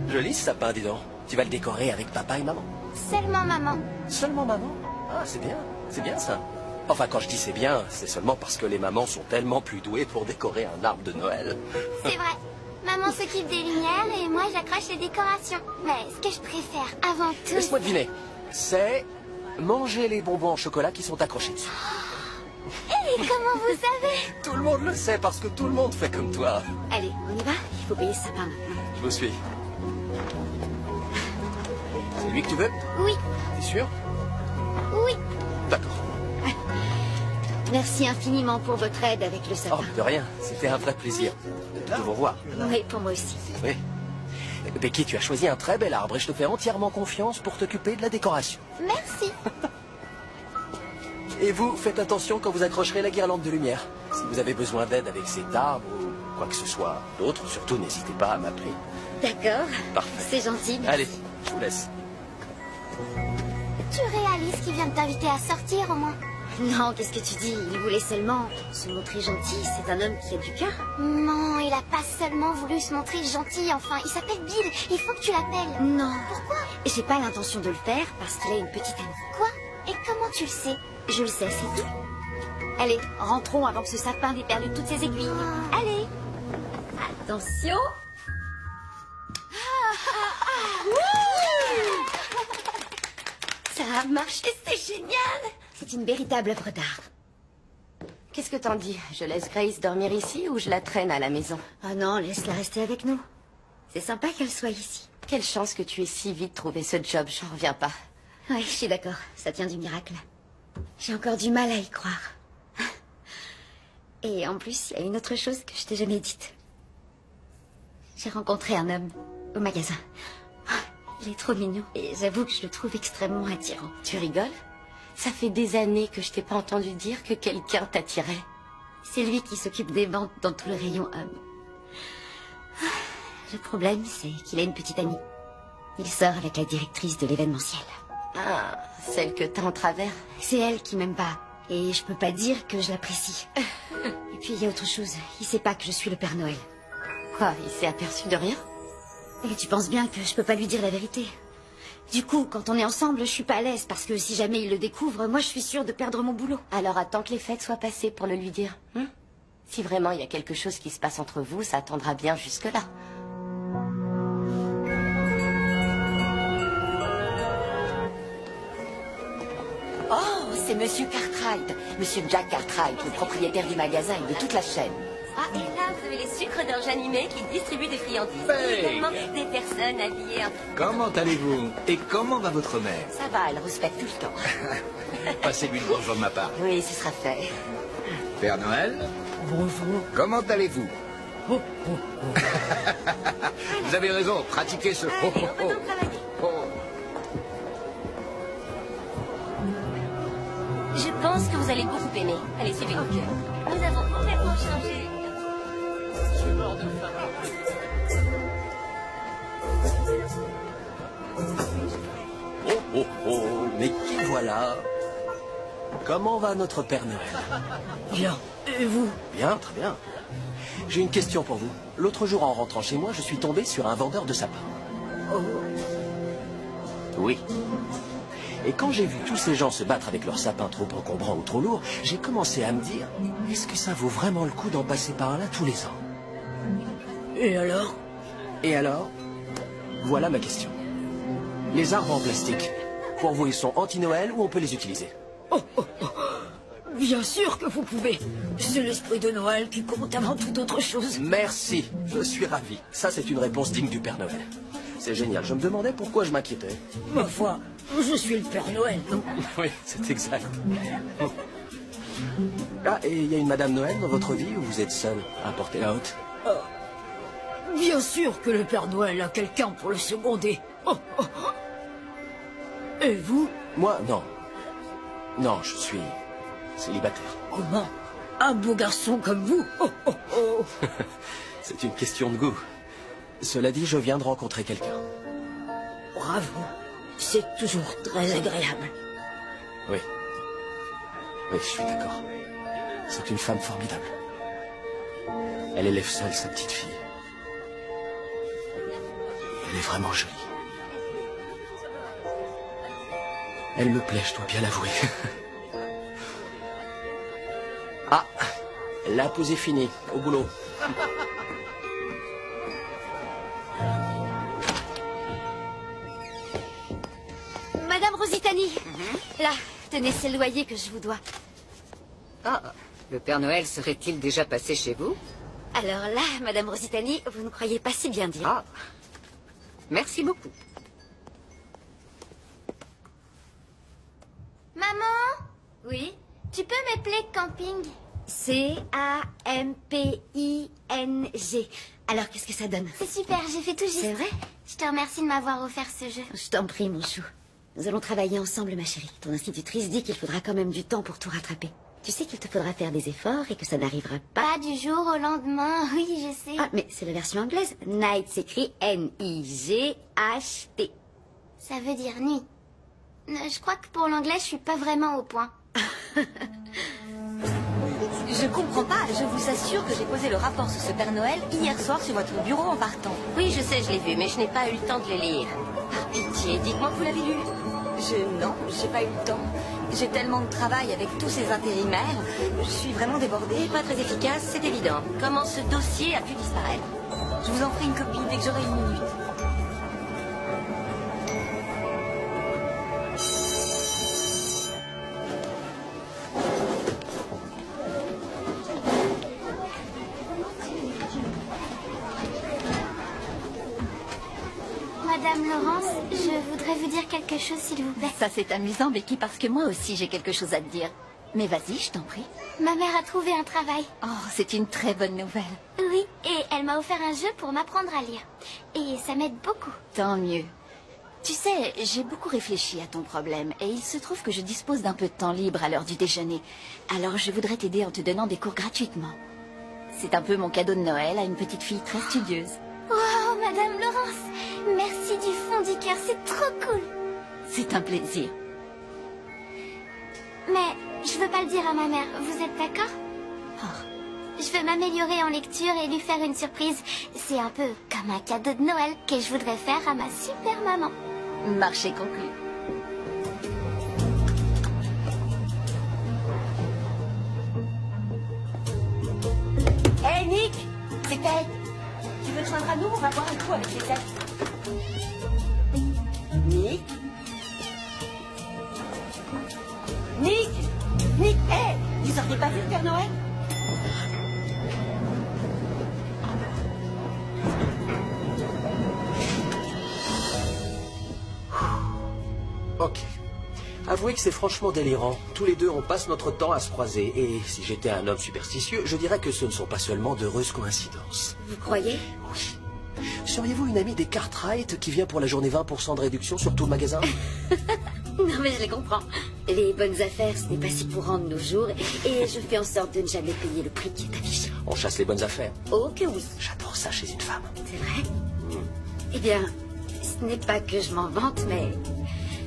Joli ce sapin, dis donc. Tu vas le décorer avec papa et maman? seulement maman. Seulement maman? Ah, c'est bien. C'est bien ça. Enfin, quand je dis c'est bien, c'est seulement parce que les mamans sont tellement plus douées pour décorer un arbre de Noël. C'est vrai. Maman s'occupe des lumières et moi j'accroche les décorations. Mais ce que je préfère avant tout... Laisse-moi deviner. C'est manger les bonbons au chocolat qui sont accrochés dessus. Et comment vous savez? Tout le monde le sait parce que tout le monde fait comme toi. Allez, on y va? Il faut payer ce sapin maintenant. Je vous suis. C'est lui que tu veux? Oui, T'es sûr? oui. D'accord. Merci infiniment pour votre aide avec le Oh, sapin. de rien. C'était un vrai plaisir de vous revoir. Oui, pour moi aussi. Oui. Becky, tu as choisi un très bel arbre et je te fais entièrement confiance pour t'occuper de la décoration. Merci. Et vous, faites attention quand vous accrocherez la guirlande de lumière. Si vous avez besoin d'aide avec cet arbre ou quoi que ce soit d'autre, surtout n'hésitez pas à m'appeler. D'accord. Parfait. C'est gentil. merci. Allez, je vous laisse. Tu réalises qu'il vient de t'inviter à sortir au moins? Non, qu'est-ce que tu dis? Il voulait seulement se montrer gentil. C'est un homme qui a du cœur. Non, il a pas seulement voulu se montrer gentil, enfin, il s'appelle Bill. Il faut que tu l'appelles. Non. Pourquoi? Et j'ai pas l'intention de le faire parce qu'il a une petite amie. Quoi? Et comment tu le sais? Je le sais, c'est tout. Allez, rentrons avant que ce sapin déperle toutes ses aiguilles. Allez. Attention. Ça a marché, c'est génial. C'est une véritable œuvre d'art. Qu'est-ce que t'en dis? Je laisse Grace dormir ici ou je la traîne à la maison? Ah non, laisse-la rester avec nous. C'est sympa qu'elle soit ici. Quelle chance que tu aies si vite trouvé ce job, j'en reviens pas. Oui, je suis d'accord. Ça tient du miracle. J'ai encore du mal à y croire. Et en plus, il y a une autre chose que je t'ai jamais dite. J'ai rencontré un homme au magasin. Il est trop mignon. Et j'avoue que je le trouve extrêmement attirant. Tu rigoles? Ça fait des années que je t'ai pas entendu dire que quelqu'un t'attirait. C'est lui qui s'occupe des ventes dans tout le rayon homme. Le problème, c'est qu'il a une petite amie. Il sort avec la directrice de l'événementiel. Ah, celle que t'as en travers? C'est elle qui m'aime pas. Et je peux pas dire que je l'apprécie. Et puis il y a autre chose. Il sait pas que je suis le Père Noël. Quoi, il s'est aperçu de rien? Et tu penses bien que je peux pas lui dire la vérité. Du coup, quand on est ensemble, je suis pas à l'aise parce que si jamais il le découvre, moi je suis sûre de perdre mon boulot. Alors attends que les fêtes soient passées pour le lui dire. Si vraiment il y a quelque chose qui se passe entre vous, ça attendra bien jusque-là. Oh, c'est Monsieur Cartwright. Monsieur Jack Cartwright, le propriétaire du magasin et de toute la chaîne. Ah, et là, vous avez les sucres d'orge animés qui distribuent des friandises. Hey. Et également des personnes habillées un peu. Comment allez-vous? Et comment va votre mère? Ça va, elle respecte tout le temps. Passez-lui le bonjour de ma part. Oui, ce sera fait. Père Noël, Bonjour. comment allez-vous? Oh, oh, oh. Vous avez raison, pratiquez ce... Allez, on va donc travailler. oh. Je pense que vous allez beaucoup aimer. Allez, suivez-nous. Nous avons complètement changé. Oh, oh, oh, mais qui voilà? Comment va notre Père Noël? Bien. Et vous? Bien, très bien. J'ai une question pour vous. L'autre jour, en rentrant chez moi, je suis tombé sur un vendeur de sapins. Oh. Oui. Et quand j'ai vu tous ces gens se battre avec leurs sapins trop encombrants ou trop lourds, j'ai commencé à me dire, est-ce que ça vaut vraiment le coup d'en passer par là tous les ans? Et alors? Et alors? Voilà ma question. Les arbres en plastique, pour vous, ils sont anti-Noël ou on peut les utiliser? Oh, oh, oh. Bien sûr que vous pouvez. C'est l'esprit de Noël qui compte avant toute autre chose. Merci, je suis ravi. Ça, c'est une réponse digne du Père Noël. C'est génial, je me demandais pourquoi je m'inquiétais. Ma foi, je suis le Père Noël, non? Oui, c'est exact. Ah, et il y a une Madame Noël dans votre vie ou vous êtes seul à porter la haute? Bien sûr que le Père Noël a quelqu'un pour le seconder. Oh, oh. Et vous? Moi, non. Non, je suis célibataire. Comment? Un beau garçon comme vous? Oh, oh, oh. C'est une question de goût. Cela dit, je viens de rencontrer quelqu'un. Bravo. C'est toujours très agréable. Oui. Oui, je suis d'accord. C'est une femme formidable. Elle élève seule sa petite fille. Elle est vraiment jolie. Elle me plaît, je dois bien l'avouer. Ah, la pause est finie. Au boulot. Madame Rositani, là, tenez, c'est le loyer que je vous dois. Ah, le Père Noël serait-il déjà passé chez vous? Alors là, Madame Rositani, vous ne croyez pas si bien dire. Ah, merci beaucoup. Maman, Oui? tu peux m'appeler Camping? C-A-M-P-I-N-G. Alors, qu'est-ce que ça donne? C'est super, j'ai fait tout juste. C'est vrai? Je te remercie de m'avoir offert ce jeu. Je t'en prie, mon chou. Nous allons travailler ensemble, ma chérie. Ton institutrice dit qu'il faudra quand même du temps pour tout rattraper. Tu sais qu'il te faudra faire des efforts et que ça n'arrivera pas. Pas du jour au lendemain, oui, je sais. Ah, mais c'est la version anglaise. Night s'écrit N-I-G-H-T. Ça veut dire nuit. Je crois que pour l'anglais, je suis pas vraiment au point. Je comprends pas. Je vous assure que j'ai posé le rapport sur ce Père Noël hier soir sur votre bureau en partant. Oui, je sais, je l'ai vu, mais je n'ai pas eu le temps de le lire. Par pitié, dites-moi que vous l'avez lu. Non, j'ai pas eu le temps. J'ai tellement de travail avec tous ces intérimaires. Je suis vraiment débordée. Pas très efficace, c'est évident. Comment ce dossier a pu disparaître? Je vous en ferai une copie dès que j'aurai une minute. Madame Laurence, je voudrais vous dire quelque chose, s'il vous plaît. Ça c'est amusant, Becky, parce que moi aussi j'ai quelque chose à te dire. Mais vas-y, je t'en prie. Ma mère a trouvé un travail. Oh, c'est une très bonne nouvelle. Oui, et elle m'a offert un jeu pour m'apprendre à lire. Et ça m'aide beaucoup. Tant mieux. Tu sais, j'ai beaucoup réfléchi à ton problème et il se trouve que je dispose d'un peu de temps libre à l'heure du déjeuner. Alors je voudrais t'aider en te donnant des cours gratuitement. C'est un peu mon cadeau de Noël à une petite fille très studieuse. Wow, Madame Laurence, merci du fond du cœur, c'est trop cool. C'est un plaisir. Mais je veux pas le dire à ma mère, vous êtes d'accord? Je veux m'améliorer en lecture et lui faire une surprise. C'est un peu comme un cadeau de Noël que je voudrais faire à ma super maman. Marché conclu. Hé, Nick, c'est elle. Tu veux te joindre à nous? On va boire un coup avec les amis. Nick? Nick? Nick, hé, vous auriez pas vu le Père Noël? Ok. Avouez que c'est franchement délirant. Tous les deux, on passe notre temps à se croiser. Et si j'étais un homme superstitieux, je dirais que ce ne sont pas seulement d'heureuses coïncidences. Vous croyez? Oui. Seriez-vous une amie des Cartwright qui vient pour la journée 20% de réduction sur tout le magasin? Non, mais je les comprends. Les bonnes affaires, ce n'est pas si courant de nos jours. Et je fais en sorte de ne jamais payer le prix qui est affiché. On chasse les bonnes affaires. Oh que oui. J'adore ça chez une femme. C'est vrai? Eh bien, ce n'est pas que je m'en vante, mais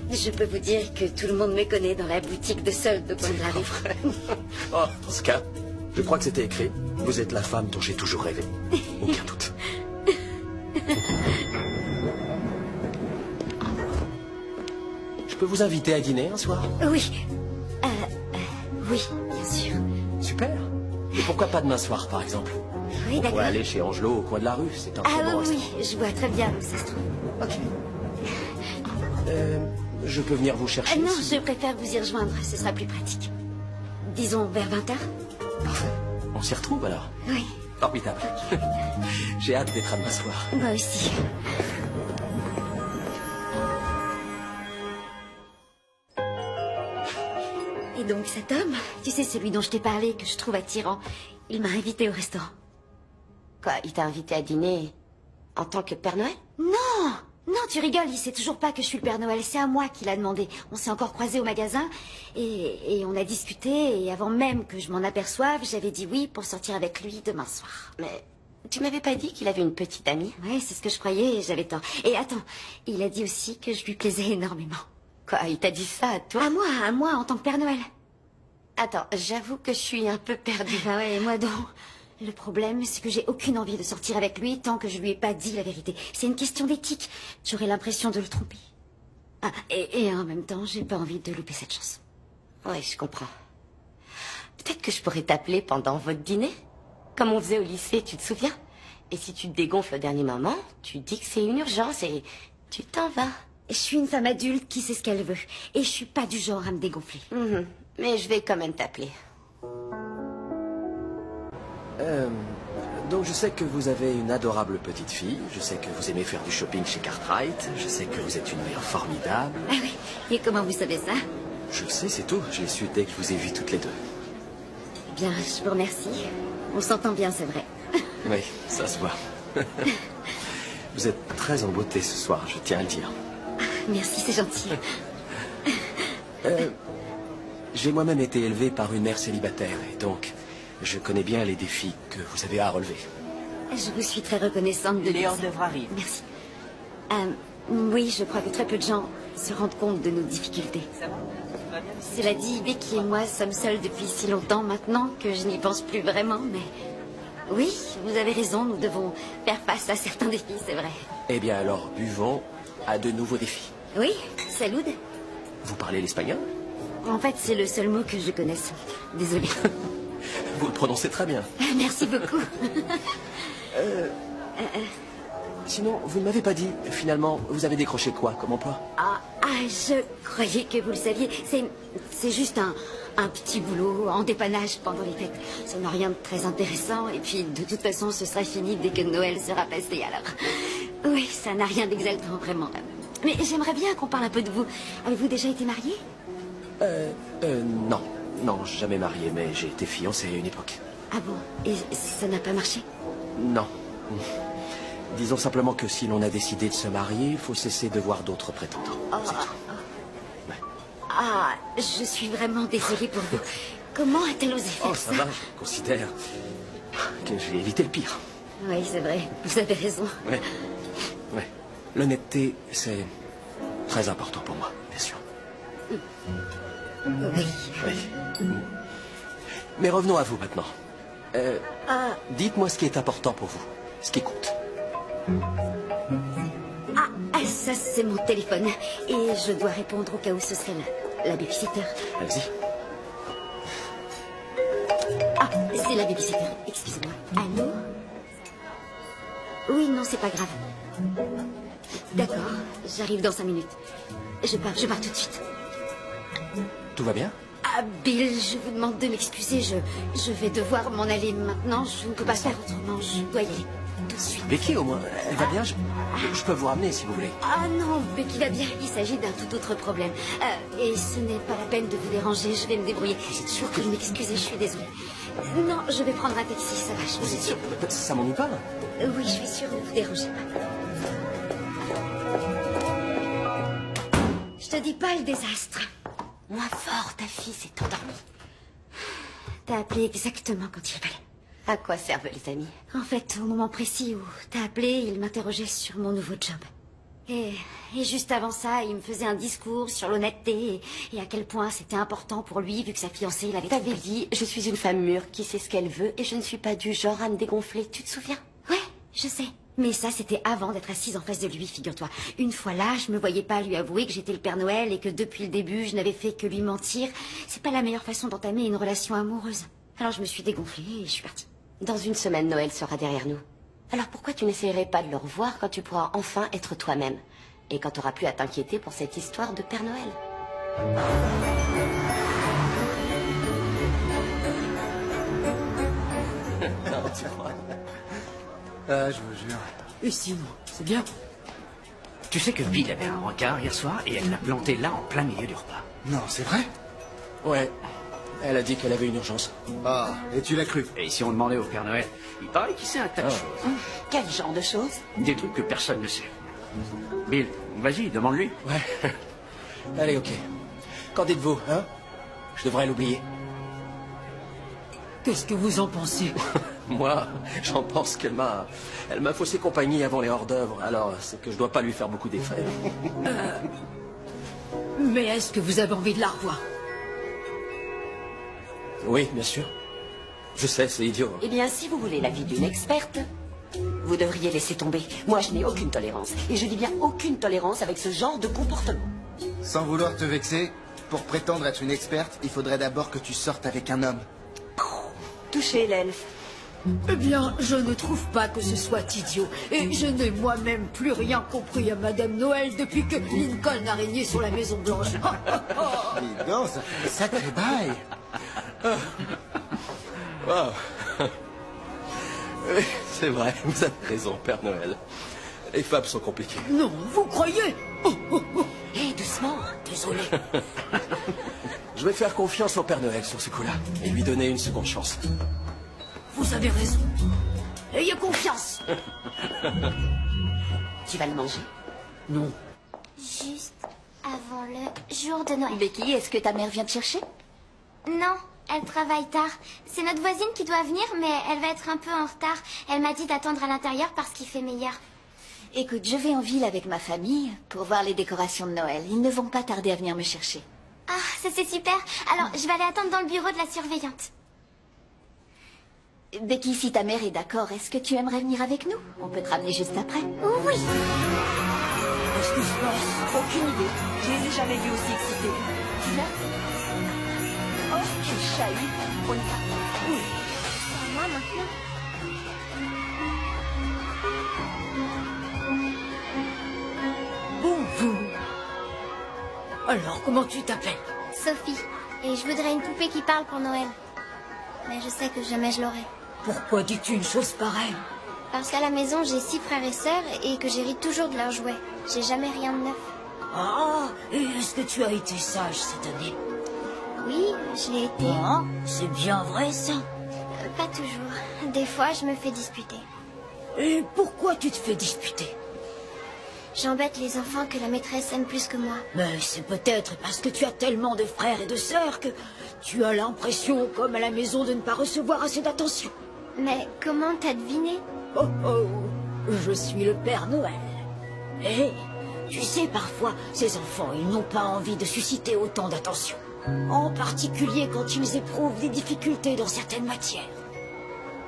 je peux vous dire que tout le monde me connaît dans la boutique de soldes de coin de la rue. Oh, dans ce cas, je crois que c'était écrit. Vous êtes la femme dont j'ai toujours rêvé. Aucun doute. Je peux vous inviter à dîner un soir? Oui. Oui, bien sûr. Super. Et pourquoi pas demain soir, par exemple? Oui, On d'accord. pourrait aller chez Angelo au coin de la rue. C'est un très Ah bon oui, restaurant. oui, je vois très bien où ça se trouve. Ok. Je peux venir vous chercher? Non, je préfère vous y rejoindre, ce sera plus pratique. Disons vers 20h? Parfait. On s'y retrouve alors? Oui. Formidable. J'ai hâte d'être à demain soir. Moi aussi. Et donc cet homme, tu sais, celui dont je t'ai parlé, que je trouve attirant, il m'a invité au restaurant. Quoi, il t'a invité à dîner en tant que Père Noël? Non! Non, tu rigoles, il sait toujours pas que je suis le Père Noël. C'est à moi qu'il a demandé. On s'est encore croisés au magasin et on a discuté. Et avant même que je m'en aperçoive, j'avais dit oui pour sortir avec lui demain soir. Mais tu m'avais pas dit qu'il avait une petite amie? Ouais, c'est ce que je croyais et j'avais tort. Et attends, il a dit aussi que je lui plaisais énormément. Quoi, il t'a dit ça à toi? À moi, en tant que Père Noël. Attends, j'avoue que je suis un peu perdue. Ah ouais, moi donc. Le problème, c'est que j'ai aucune envie de sortir avec lui tant que je lui ai pas dit la vérité. C'est une question d'éthique. J'aurais l'impression de le tromper. Ah, et en même temps, j'ai pas envie de louper cette chance. Oui, je comprends. Peut-être que je pourrais t'appeler pendant votre dîner? Comme on faisait au lycée, tu te souviens? Et si tu te dégonfles au dernier moment, tu dis que c'est une urgence et tu t'en vas. Je suis une femme adulte qui sait ce qu'elle veut. Et je suis pas du genre à me dégonfler. Mais je vais quand même t'appeler. Donc je sais que vous avez une adorable petite fille, je sais que vous aimez faire du shopping chez Cartwright, je sais que vous êtes une mère formidable. Ah oui, et comment vous savez ça? Je sais, c'est tout, je l'ai su dès que je vous ai vus toutes les deux. Eh bien, je vous remercie. On s'entend bien, c'est vrai. Oui, ça se voit. Vous êtes très en beauté ce soir, je tiens à le dire. Merci, c'est gentil. J'ai moi-même été élevé par une mère célibataire, et donc je connais bien les défis que vous avez à relever. Je vous suis très reconnaissante de Les dire hors-d'œuvre arrivent. Merci. Oui, je crois que très peu de gens se rendent compte de nos difficultés. Cela dit, Becky et moi sommes seuls depuis si longtemps maintenant que je n'y pense plus vraiment, mais... Oui, vous avez raison, nous devons faire face à certains défis, c'est vrai. Eh bien alors, buvons à de nouveaux défis. Oui, salud. Vous parlez l'espagnol? En fait, c'est le seul mot que je connaisse. Désolée. Vous le prononcez très bien. Merci beaucoup. Sinon, vous ne m'avez pas dit, finalement, vous avez décroché quoi comme emploi? Je croyais que vous le saviez. C'est juste un petit boulot en dépannage pendant les fêtes. Ça n'a rien de très intéressant. Et puis, de toute façon, ce sera fini dès que Noël sera passé. Alors, oui, ça n'a rien d'exaltant, vraiment. Mais j'aimerais bien qu'on parle un peu de vous. Avez-vous déjà été marié? Non. Non, jamais marié, mais j'ai été fiancé à une époque. Ah bon? Et ça n'a pas marché? Non. Disons simplement que si l'on a décidé de se marier, il faut cesser de voir d'autres prétendants. C'est tout. Je suis vraiment désolée pour vous. Comment a-t-elle osé faire Ça va, je considère que j'ai évité le pire. Oui, c'est vrai. Vous avez raison. Ouais. L'honnêteté, c'est très important pour moi, bien sûr. Oui. Mais revenons à vous maintenant. Dites-moi ce qui est important pour vous, ce qui compte. Ça c'est mon téléphone. Et je dois répondre au cas où ce serait la babysitter. Allez-y. C'est la babysitter. Excusez-moi. Allô? Oui, non, c'est pas grave. D'accord, j'arrive dans 5 minutes. Je pars tout de suite. Tout va bien? Bill, je vous demande de m'excuser. Je vais devoir m'en aller maintenant. Je ne peux pas faire autrement. Je dois y aller tout de suite. Becky, au moins, elle va bien. Je peux vous ramener si vous voulez. Non, Becky va bien. Il s'agit d'un tout autre problème. Et ce n'est pas la peine de vous déranger. Je vais me débrouiller. Je vous prie de m'excuser, je suis désolée. Non, je vais prendre un taxi, ça va, je vous êtes sûr? Ça m'ennuie pas? Oui, je suis sûre, ne vous dérangez pas. Je te dis pas le désastre. Moins fort, ta fille s'est endormie. T'as appelé exactement quand il fallait. À quoi servent les amis? En fait, au moment précis où t'as appelé, il m'interrogeait sur mon nouveau job. Et juste avant ça, il me faisait un discours sur l'honnêteté et à quel point c'était important pour lui, vu que sa fiancée l'avait... T'avais dit, je suis une femme mûre qui sait ce qu'elle veut et je ne suis pas du genre à me dégonfler, tu te souviens? Ouais, je sais. Mais ça, c'était avant d'être assise en face de lui, figure-toi. Une fois là, je me voyais pas lui avouer que j'étais le Père Noël et que depuis le début, je n'avais fait que lui mentir. C'est pas la meilleure façon d'entamer une relation amoureuse. Alors je me suis dégonflée et je suis partie. Dans une semaine, Noël sera derrière nous. Alors pourquoi tu n'essayerais pas de le revoir quand tu pourras enfin être toi-même? Et quand tu n'auras plus à t'inquiéter pour cette histoire de Père Noël. Non, tu crois? Je vous jure. Et sinon, c'est bien. Tu sais que Bill avait un rencard hier soir et elle l'a planté là en plein milieu du repas. Non, c'est vrai? Ouais. Elle a dit qu'elle avait une urgence. Et tu l'as cru? Et si on demandait au Père Noël, il paraît qu'il sait un tas de choses. Quel genre de choses? Des trucs que personne ne sait. Bill, vas-y, demande-lui. Ouais. Allez, ok. Qu'en dites-vous, hein? Je devrais l'oublier. Qu'est-ce que vous en pensez? Moi, j'en pense qu'elle m'a faussé compagnie avant les hors-d'œuvre, alors c'est que je dois pas lui faire beaucoup d'effets. Mais est-ce que vous avez envie de la revoir? Oui, bien sûr. Je sais, c'est idiot. Eh bien, si vous voulez l'avis d'une experte, vous devriez laisser tomber. Moi, je n'ai aucune tolérance. Et je dis bien aucune tolérance avec ce genre de comportement. Sans vouloir te vexer, pour prétendre être une experte, il faudrait d'abord que tu sortes avec un homme. Touchez l'elfe. Eh bien, je ne trouve pas que ce soit idiot. Et je n'ai moi-même plus rien compris à Madame Noël depuis que Lincoln a régné sur la Maison Blanche. Dis donc, ça fait un sacré bail. Wow. Oui, c'est vrai, vous avez raison, Père Noël. Les femmes sont compliquées. Non, vous croyez? Hé, doucement, désolé. Je vais faire confiance au Père Noël sur ce coup-là et lui donner une seconde chance. Vous avez raison. Ayez confiance. Tu vas le manger? Non. Juste avant le jour de Noël. Becky, est-ce que ta mère vient te chercher? Non, elle travaille tard. C'est notre voisine qui doit venir, mais elle va être un peu en retard. Elle m'a dit d'attendre à l'intérieur parce qu'il fait meilleur. Écoute, je vais en ville avec ma famille pour voir les décorations de Noël. Ils ne vont pas tarder à venir me chercher. Ah, ça c'est super. Alors, je vais aller attendre dans le bureau de la surveillante. Becky, si ta mère est d'accord, est-ce que tu aimerais venir avec nous? On peut te ramener juste après. Oui. Qu'est-ce qui se passe? Aucune idée. Je les ai jamais vus aussi excités. Tu l'as? Oh, quel chahut. On y va. Oui. C'est à moi maintenant. Bonjour. Alors, comment tu t'appelles? Sophie. Et je voudrais une poupée qui parle pour Noël. Mais je sais que jamais je l'aurai. Pourquoi dis-tu une chose pareille? Parce qu'à la maison, j'ai 6 frères et sœurs et que j'hérite toujours de leurs jouets. J'ai jamais rien de neuf. Ah, et est-ce que tu as été sage cette année? Oui, je l'ai été. Ah, c'est bien vrai ça. Pas toujours. Des fois, je me fais disputer. Et pourquoi tu te fais disputer? J'embête les enfants que la maîtresse aime plus que moi. Mais c'est peut-être parce que tu as tellement de frères et de sœurs que tu as l'impression, comme à la maison, de ne pas recevoir assez d'attention. Mais comment t'as deviné? Oh oh, je suis le Père Noël. Et tu sais, parfois, ces enfants, ils n'ont pas envie de susciter autant d'attention. En particulier quand ils éprouvent des difficultés dans certaines matières.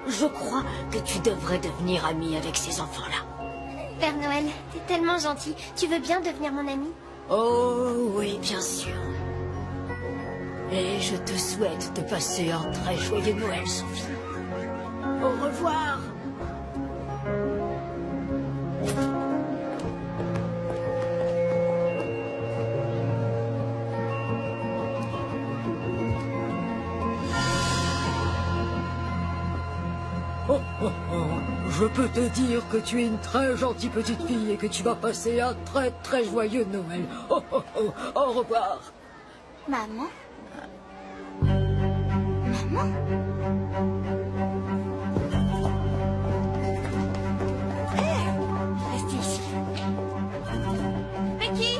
Je crois que tu devrais devenir ami avec ces enfants-là. Père Noël, t'es tellement gentil. Tu veux bien devenir mon ami? Oh oui, bien sûr. Et je te souhaite de passer un très joyeux Noël, Sophie. Au revoir. Oh, oh, oh. Je peux te dire que tu es une très gentille petite fille et que tu vas passer un très très joyeux Noël. Oh, oh, oh. Au revoir. Maman? Maman? Restez ici. Becky?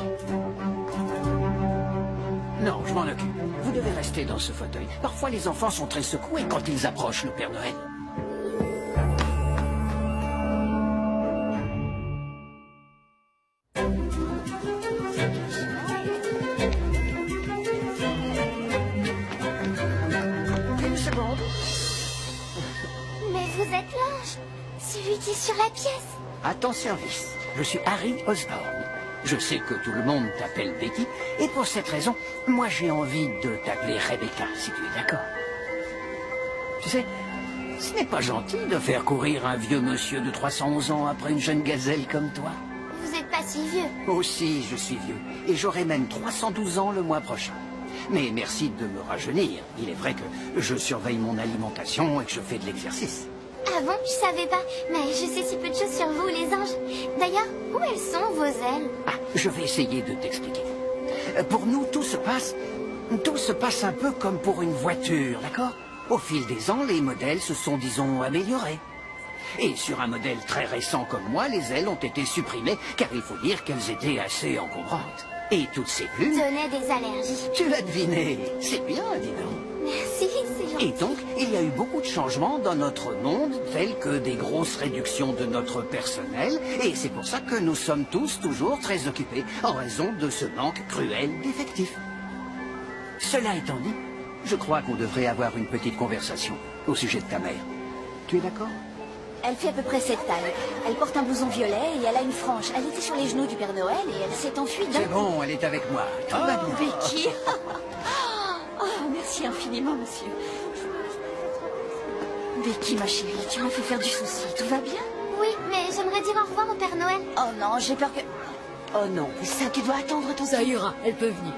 Non, je m'en occupe. Vous devez rester dans ce fauteuil. Parfois, les enfants sont très secoués quand ils approchent le Père Noël. Une seconde. Mais vous êtes l'ange. Celui qui est sur la pièce. À ton service. Je suis Harry Osborn. Je sais que tout le monde t'appelle Becky, et pour cette raison, moi j'ai envie de t'appeler Rebecca, si tu es d'accord. Tu sais, ce n'est pas gentil de faire courir un vieux monsieur de 311 ans après une jeune gazelle comme toi. Vous êtes pas si vieux. Aussi, je suis vieux, et j'aurai même 312 ans le mois prochain. Mais merci de me rajeunir. Il est vrai que je surveille mon alimentation et que je fais de l'exercice. Ah bon, je savais pas. Mais je sais si peu de choses sur vous, les anges. D'ailleurs, où elles sont, vos ailes? Ah, je vais essayer de t'expliquer. Pour nous, tout se passe un peu comme pour une voiture, d'accord? Au fil des ans, les modèles se sont, disons, améliorés. Et sur un modèle très récent comme moi, les ailes ont été supprimées, car il faut dire qu'elles étaient assez encombrantes. Et toutes ces plumes... Donnaient des allergies. Tu l'as deviné. C'est bien, dis donc. Merci, c'est gentil. Et donc, il y a eu beaucoup de changements dans notre monde, tels que des grosses réductions de notre personnel, et c'est pour ça que nous sommes tous toujours très occupés, en raison de ce manque cruel d'effectifs. Cela étant dit, je crois qu'on devrait avoir une petite conversation au sujet de ta mère. Tu es d'accord? Elle fait à peu près cette taille. Elle porte un blouson violet et elle a une frange. Elle était sur les genoux du Père Noël et elle s'est enfuie d'un C'est coup. bon, elle est avec moi. Tout va bien. Becky. Oh, merci infiniment, monsieur. Becky, ma chérie, tu m'as fait faire du souci. Tout va bien? Oui, mais j'aimerais dire au revoir au Père Noël. Oh non, j'ai peur que... Oh non, ça, tu dois attendre ton Ça ira, elle peut venir.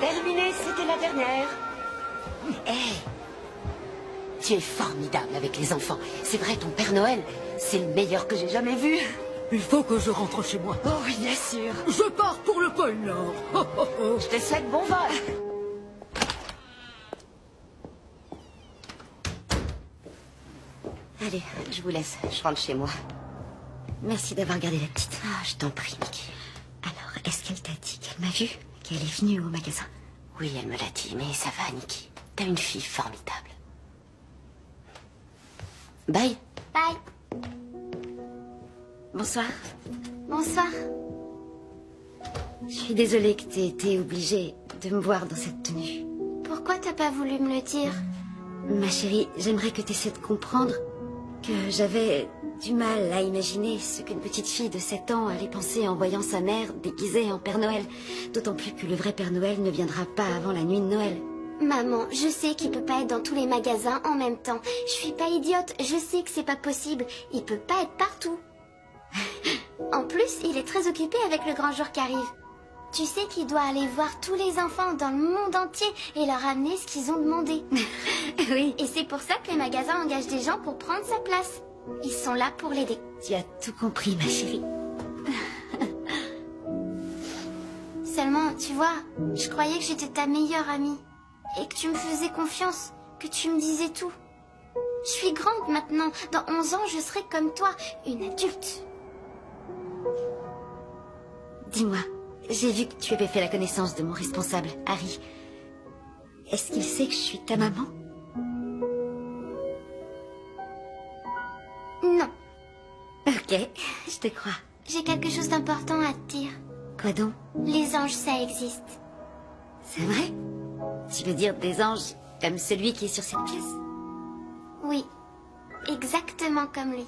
Terminé, c'était la dernière. Hé, tu es formidable avec les enfants. C'est vrai, ton Père Noël, c'est le meilleur que j'ai jamais vu. Il faut que je rentre chez moi. Oh oui, bien sûr. Je pars pour le pôle Nord. Oh, oh, oh. Je te souhaite bon vol. Allez, je vous laisse. Je rentre chez moi. Merci d'avoir gardé la petite. Ah, je t'en prie, Nikki. Alors, est-ce qu'elle t'a dit qu'elle m'a vue? Qu'elle est venue au magasin? Oui, elle me l'a dit, mais ça va, Nikki. T'as une fille formidable. Bye. Bye. Bonsoir. Bonsoir. Je suis désolée que t'aies été obligée de me voir dans cette tenue. Pourquoi t'as pas voulu me le dire? Ma chérie, j'aimerais que t'essaies de comprendre que j'avais du mal à imaginer ce qu'une petite fille de 7 ans allait penser en voyant sa mère déguisée en Père Noël. D'autant plus que le vrai Père Noël ne viendra pas avant la nuit de Noël. Maman, je sais qu'il peut pas être dans tous les magasins en même temps. Je suis pas idiote, je sais que c'est pas possible. Il peut pas être partout. En plus, il est très occupé avec le grand jour qui arrive. Tu sais qu'il doit aller voir tous les enfants dans le monde entier et leur amener ce qu'ils ont demandé. Oui. Et c'est pour ça que les magasins engagent des gens pour prendre sa place. Ils sont là pour l'aider. Tu as tout compris, ma chérie. Seulement, tu vois, je croyais que j'étais ta meilleure amie. Et que tu me faisais confiance, que tu me disais tout. Je suis grande maintenant. Dans 11 ans, je serai comme toi, une adulte. Dis-moi, j'ai vu que tu avais fait la connaissance de mon responsable, Harry. Est-ce qu'il sait que je suis ta maman? Non. Ok, je te crois. J'ai quelque chose d'important à te dire. Quoi donc? Les anges, ça existe. C'est vrai? Tu veux dire des anges comme celui qui est sur cette pièce? Oui, exactement comme lui.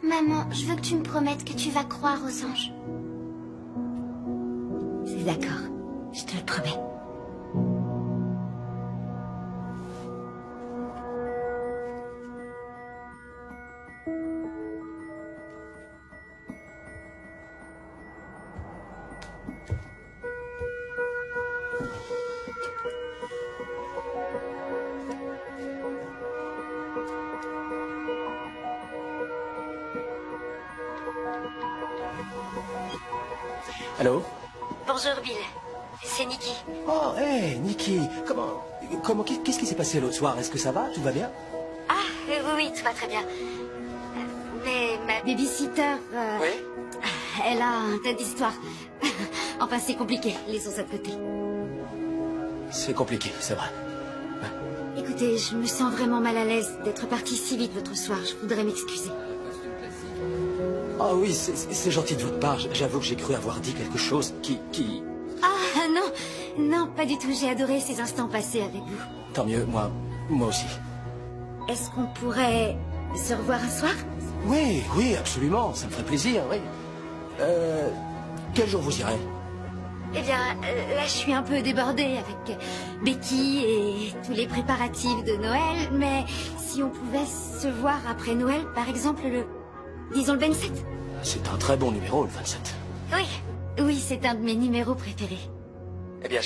Maman, je veux que tu me promettes que tu vas croire aux anges. C'est d'accord, je te le promets. Allô? Bonjour, Bill. C'est Nikki. Oh, hé, Nikki. Qu'est-ce qui s'est passé l'autre soir? Est-ce que ça va? Tout va bien? Ah, oui, tout va très bien. Mais ma babysitter... Oui? Elle a un tas d'histoires. Enfin, c'est compliqué. Laissons ça de côté. C'est compliqué, c'est vrai. Écoutez, je me sens vraiment mal à l'aise d'être partie si vite l'autre soir. Je voudrais m'excuser. Ah oui, c'est gentil de votre part. J'avoue que j'ai cru avoir dit quelque chose qui... Ah, non, pas du tout. J'ai adoré ces instants passés avec vous. Tant mieux, moi aussi. Est-ce qu'on pourrait se revoir un soir? Oui, absolument. Ça me ferait plaisir, oui. Quel jour vous irez? Eh bien, là, je suis un peu débordée avec Becky et tous les préparatifs de Noël, mais si on pouvait se voir après Noël, par exemple, disons le 27. C'est un très bon numéro, le 27. Oui, c'est un de mes numéros préférés. Eh bien,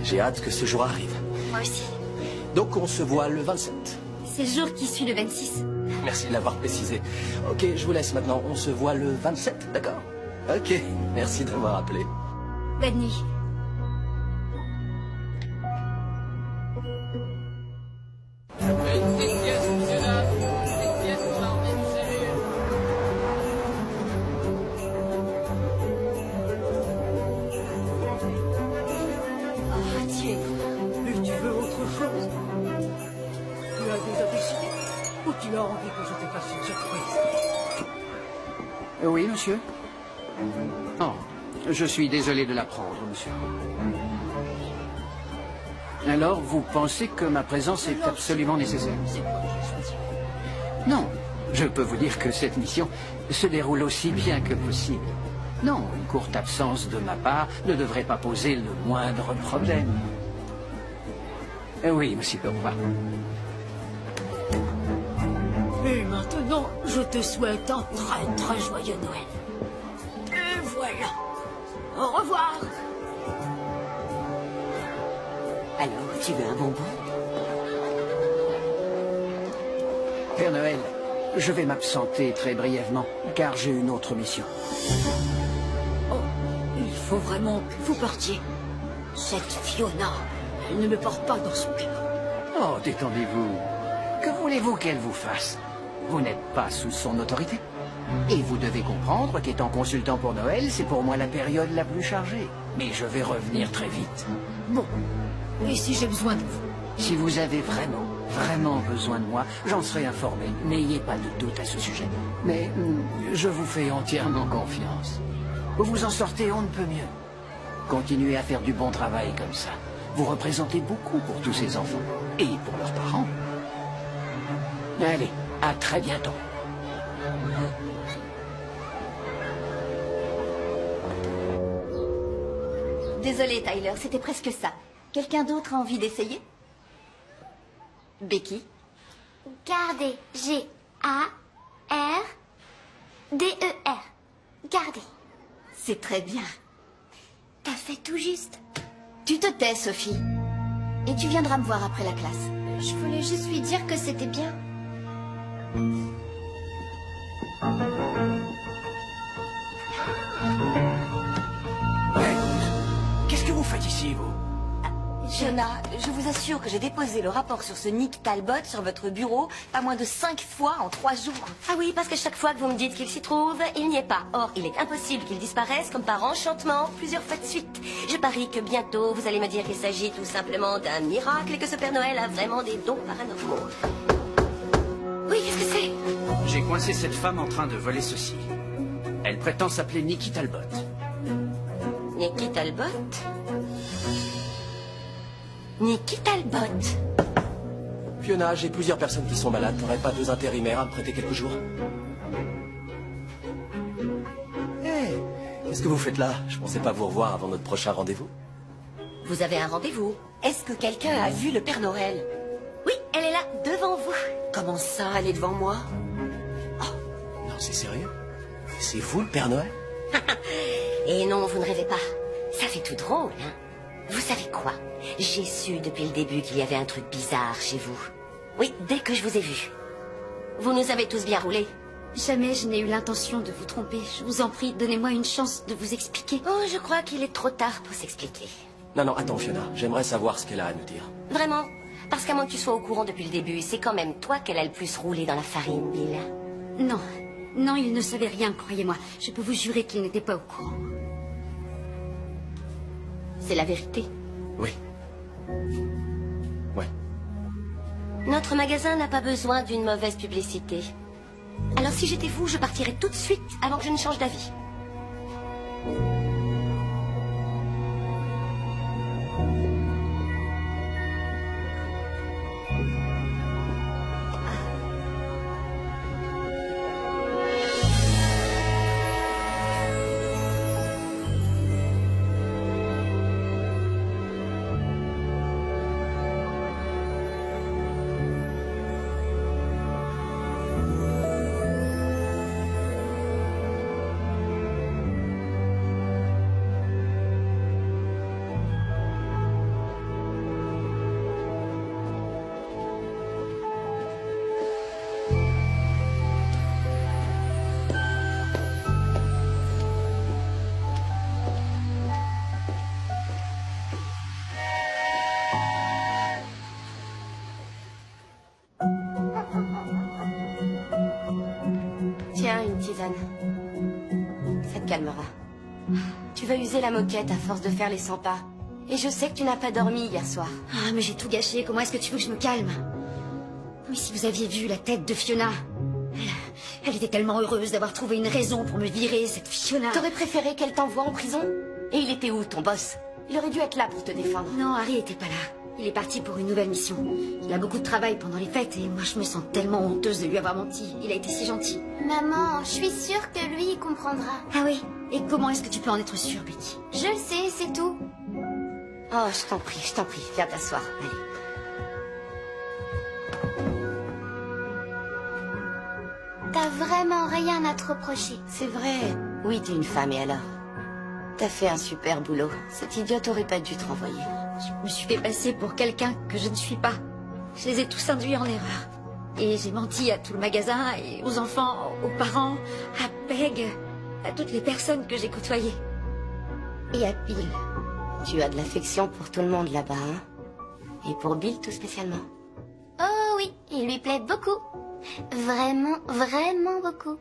j'ai hâte que ce jour arrive. Moi aussi. Donc, on se voit le 27. C'est le jour qui suit le 26. Merci de l'avoir précisé. Ok, je vous laisse maintenant. On se voit le 27, d'accord? Ok, merci d'avoir appelé. Bonne nuit. Et tu veux autre chose? Tu as déjà décidé? Ou tu as envie que je te fasse une surprise? Oui, monsieur? Oh, je suis désolé de l'apprendre, monsieur. Alors, vous pensez que ma présence est absolument nécessaire? Non, je peux vous dire que cette mission se déroule aussi bien que possible. Non, une courte absence de ma part ne devrait pas poser le moindre problème. Oui, monsieur, au revoir. Et maintenant, je te souhaite un très très joyeux Noël. Et voilà. Au revoir. Alors, tu veux un bonbon? Père Noël, Je vais m'absenter très brièvement, car j'ai une autre mission. Oh, il faut vraiment que vous partiez. Cette Fiona, elle ne me porte pas dans son cœur. Oh, détendez-vous. Que voulez-vous qu'elle vous fasse? Vous n'êtes pas sous son autorité. Et vous devez comprendre qu'étant consultant pour Noël, c'est pour moi la période la plus chargée. Mais je vais revenir très vite. Bon, et si j'ai besoin de vous? Si vous avez vraiment besoin de moi, j'en serai informé. N'ayez pas de doute à ce sujet. Mais je vous fais entièrement confiance. Vous vous en sortez on ne peut mieux. Continuez à faire du bon travail comme ça. Vous représentez beaucoup pour tous ces enfants. Et pour leurs parents. Allez, à très bientôt. Désolée, Tyler, c'était presque ça. Quelqu'un d'autre a envie d'essayer? Becky? Gardez. G-A-R-D-E-R. Gardez. C'est très bien. T'as fait tout juste. Tu te tais, Sophie. Et tu viendras me voir après la classe. Je voulais juste lui dire que c'était bien. Qu'est-ce que vous faites ici, vous? Fiona, je vous assure que j'ai déposé le rapport sur ce Nick Talbot sur votre bureau pas moins de 5 fois en 3 jours. Ah oui, parce que chaque fois que vous me dites qu'il s'y trouve, il n'y est pas. Or, il est impossible qu'il disparaisse comme par enchantement plusieurs fois de suite. Je parie que bientôt, vous allez me dire qu'il s'agit tout simplement d'un miracle et que ce Père Noël a vraiment des dons paranormaux. Oui, qu'est-ce que c'est? J'ai coincé cette femme en train de voler ceci. Elle prétend s'appeler Nikki Talbot. Nikki Talbot? Nikki Talbot. Fiona, j'ai plusieurs personnes qui sont malades. T'aurais pas 2 intérimaires à me prêter quelques jours? Hé, qu'est-ce que vous faites là? Je pensais pas vous revoir avant notre prochain rendez-vous. Vous avez un rendez-vous? Est-ce que quelqu'un a vu le Père Noël? Oui, elle est là, devant vous. Comment ça, elle est devant moi? Non, c'est sérieux? C'est vous le Père Noël? Et non, vous ne rêvez pas. Ça fait tout drôle, hein? Vous savez quoi? J'ai su depuis le début qu'il y avait un truc bizarre chez vous. Oui, dès que je vous ai vu. Vous nous avez tous bien roulé. Jamais je n'ai eu l'intention de vous tromper. Je vous en prie, donnez-moi une chance de vous expliquer. Oh, je crois qu'il est trop tard pour s'expliquer. Non, attends, Fiona. J'aimerais savoir ce qu'elle a à nous dire. Vraiment? Parce qu'à moins que tu sois au courant depuis le début, c'est quand même toi qu'elle a le plus roulé dans la farine, Bill. Non, il ne savait rien, croyez-moi. Je peux vous jurer qu'il n'était pas au courant. C'est la vérité. Oui. Ouais. Notre magasin n'a pas besoin d'une mauvaise publicité. Alors si j'étais vous, je partirais tout de suite avant que je ne change d'avis. Tiens, une tisane. Ça te calmera. Tu vas user la moquette à force de faire les 100 pas. Et je sais que tu n'as pas dormi hier soir. Ah, mais j'ai tout gâché. Comment est-ce que tu veux que je me calme? Oui, si vous aviez vu la tête de Fiona. Elle était tellement heureuse d'avoir trouvé une raison pour me virer, cette Fiona. T'aurais préféré qu'elle t'envoie en prison? Et il était où, ton boss? Il aurait dû être là pour te défendre. Non, Harry était pas là. Il est parti pour une nouvelle mission. Il a beaucoup de travail pendant les fêtes et moi je me sens tellement honteuse de lui avoir menti. Il a été si gentil. Maman, je suis sûre que lui, il comprendra. Ah oui? Et comment est-ce que tu peux en être sûre, Becky? Je le sais, c'est tout. Oh, je t'en prie, viens t'asseoir. Allez. T'as vraiment rien à te reprocher. C'est vrai. Oui, t'es une femme, et alors? T'as fait un super boulot. Cette idiote aurait pas dû te renvoyer. Je me suis fait passer pour quelqu'un que je ne suis pas. Je les ai tous induits en erreur. Et j'ai menti à tout le magasin, et aux enfants, aux parents, à Peg, à toutes les personnes que j'ai côtoyées. Et à Bill. Tu as de l'affection pour tout le monde là-bas, hein? Et pour Bill tout spécialement. Oh oui, il lui plaît beaucoup. Vraiment, vraiment beaucoup.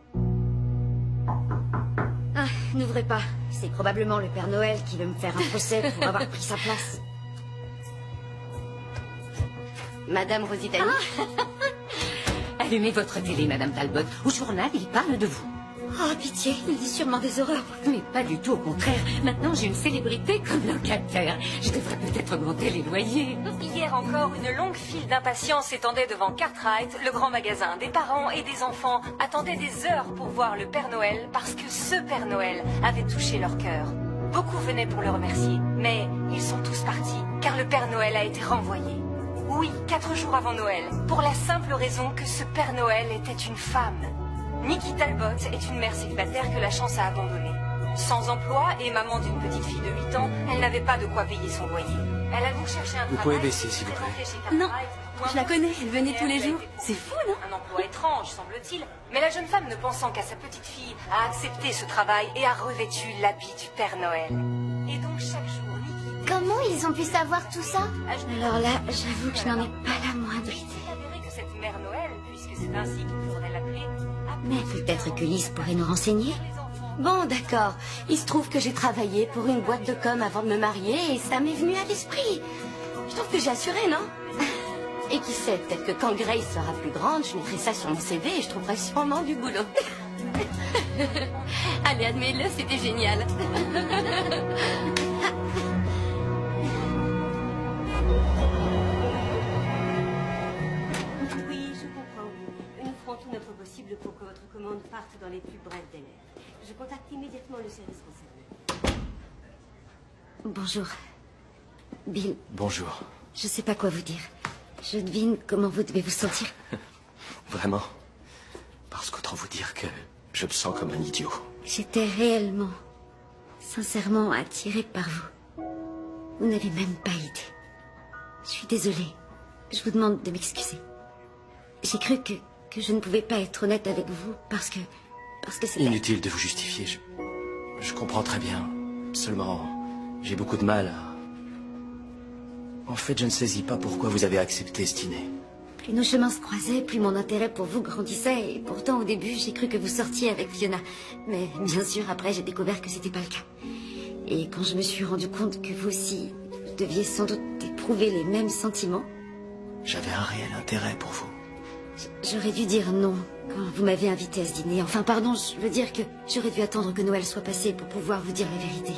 Ah, n'ouvrez pas. C'est probablement le Père Noël qui veut me faire un procès pour avoir pris sa place. Madame Rositani. Allumez votre télé, Madame Talbot. Au journal, il parle de vous. Oh, pitié, il dit sûrement des horreurs. Mais pas du tout, au contraire. Maintenant, j'ai une célébrité comme locataire. Je devrais peut-être augmenter les loyers. Hier encore, une longue file d'impatience s'étendait devant Cartwright, le grand magasin. Des parents et des enfants attendaient des heures pour voir le Père Noël parce que ce Père Noël avait touché leur cœur. Beaucoup venaient pour le remercier, mais ils sont tous partis car le Père Noël a été renvoyé. Oui, 4 jours avant Noël, pour la simple raison que ce Père Noël était une femme. Nikki Talbot est une mère célibataire que la chance a abandonnée. Sans emploi et maman d'une petite fille de 8 ans, elle n'avait pas de quoi payer son loyer. Elle a donc cherché un travail. Vous pouvez baisser, s'il vous plaît. Non, je la connais, elle venait tous les jours. C'est fou, non? Un emploi étrange, semble-t-il. Mais la jeune femme, ne pensant qu'à sa petite fille, a accepté ce travail et a revêtu l'habit du Père Noël. Et donc chaque jour, Nikki... Comment ils ont pu savoir tout ça? Alors là, j'avoue que je n'en ai pas la moindre idée. Il s'est avéré que cette mère Noël, puisque c'est ainsi qu'il faudrait l'appeler... Mais peut-être que Lise pourrait nous renseigner. Bon, d'accord. Il se trouve que j'ai travaillé pour une boîte de com avant de me marier et ça m'est venu à l'esprit. Je trouve que j'ai assuré, non? Et qui sait, peut-être que quand Grace sera plus grande, je mettrai ça sur mon CV et je trouverai sûrement du boulot. Allez, admets-le, c'était génial. Oui, je comprends. Nous ferons tout notre possible pour que votre commande parte dans les plus brefs délais. Je contacte immédiatement le service concerné. Bonjour. Bill. Bonjour. Je sais pas quoi vous dire. Je devine comment vous devez vous sentir. Vraiment? Parce qu'autant vous dire que je me sens comme un idiot. J'étais réellement, sincèrement attirée par vous. Vous n'avez même pas idée. Je suis désolée. Je vous demande de m'excuser. J'ai cru que je ne pouvais pas être honnête avec vous parce que c'est... Inutile de vous justifier. Je comprends très bien. Seulement, j'ai beaucoup de mal à... En fait, je ne saisis pas pourquoi vous avez accepté ce dîner. Plus nos chemins se croisaient, plus mon intérêt pour vous grandissait. Et pourtant, au début, j'ai cru que vous sortiez avec Fiona. Mais bien sûr, après, j'ai découvert que c'était pas le cas. Et quand je me suis rendu compte que vous aussi, vous deviez sans doute éprouver les mêmes sentiments... J'avais un réel intérêt pour vous. J'aurais dû dire non quand vous m'avez invité à ce dîner. Enfin, pardon, je veux dire que j'aurais dû attendre que Noël soit passé pour pouvoir vous dire la vérité.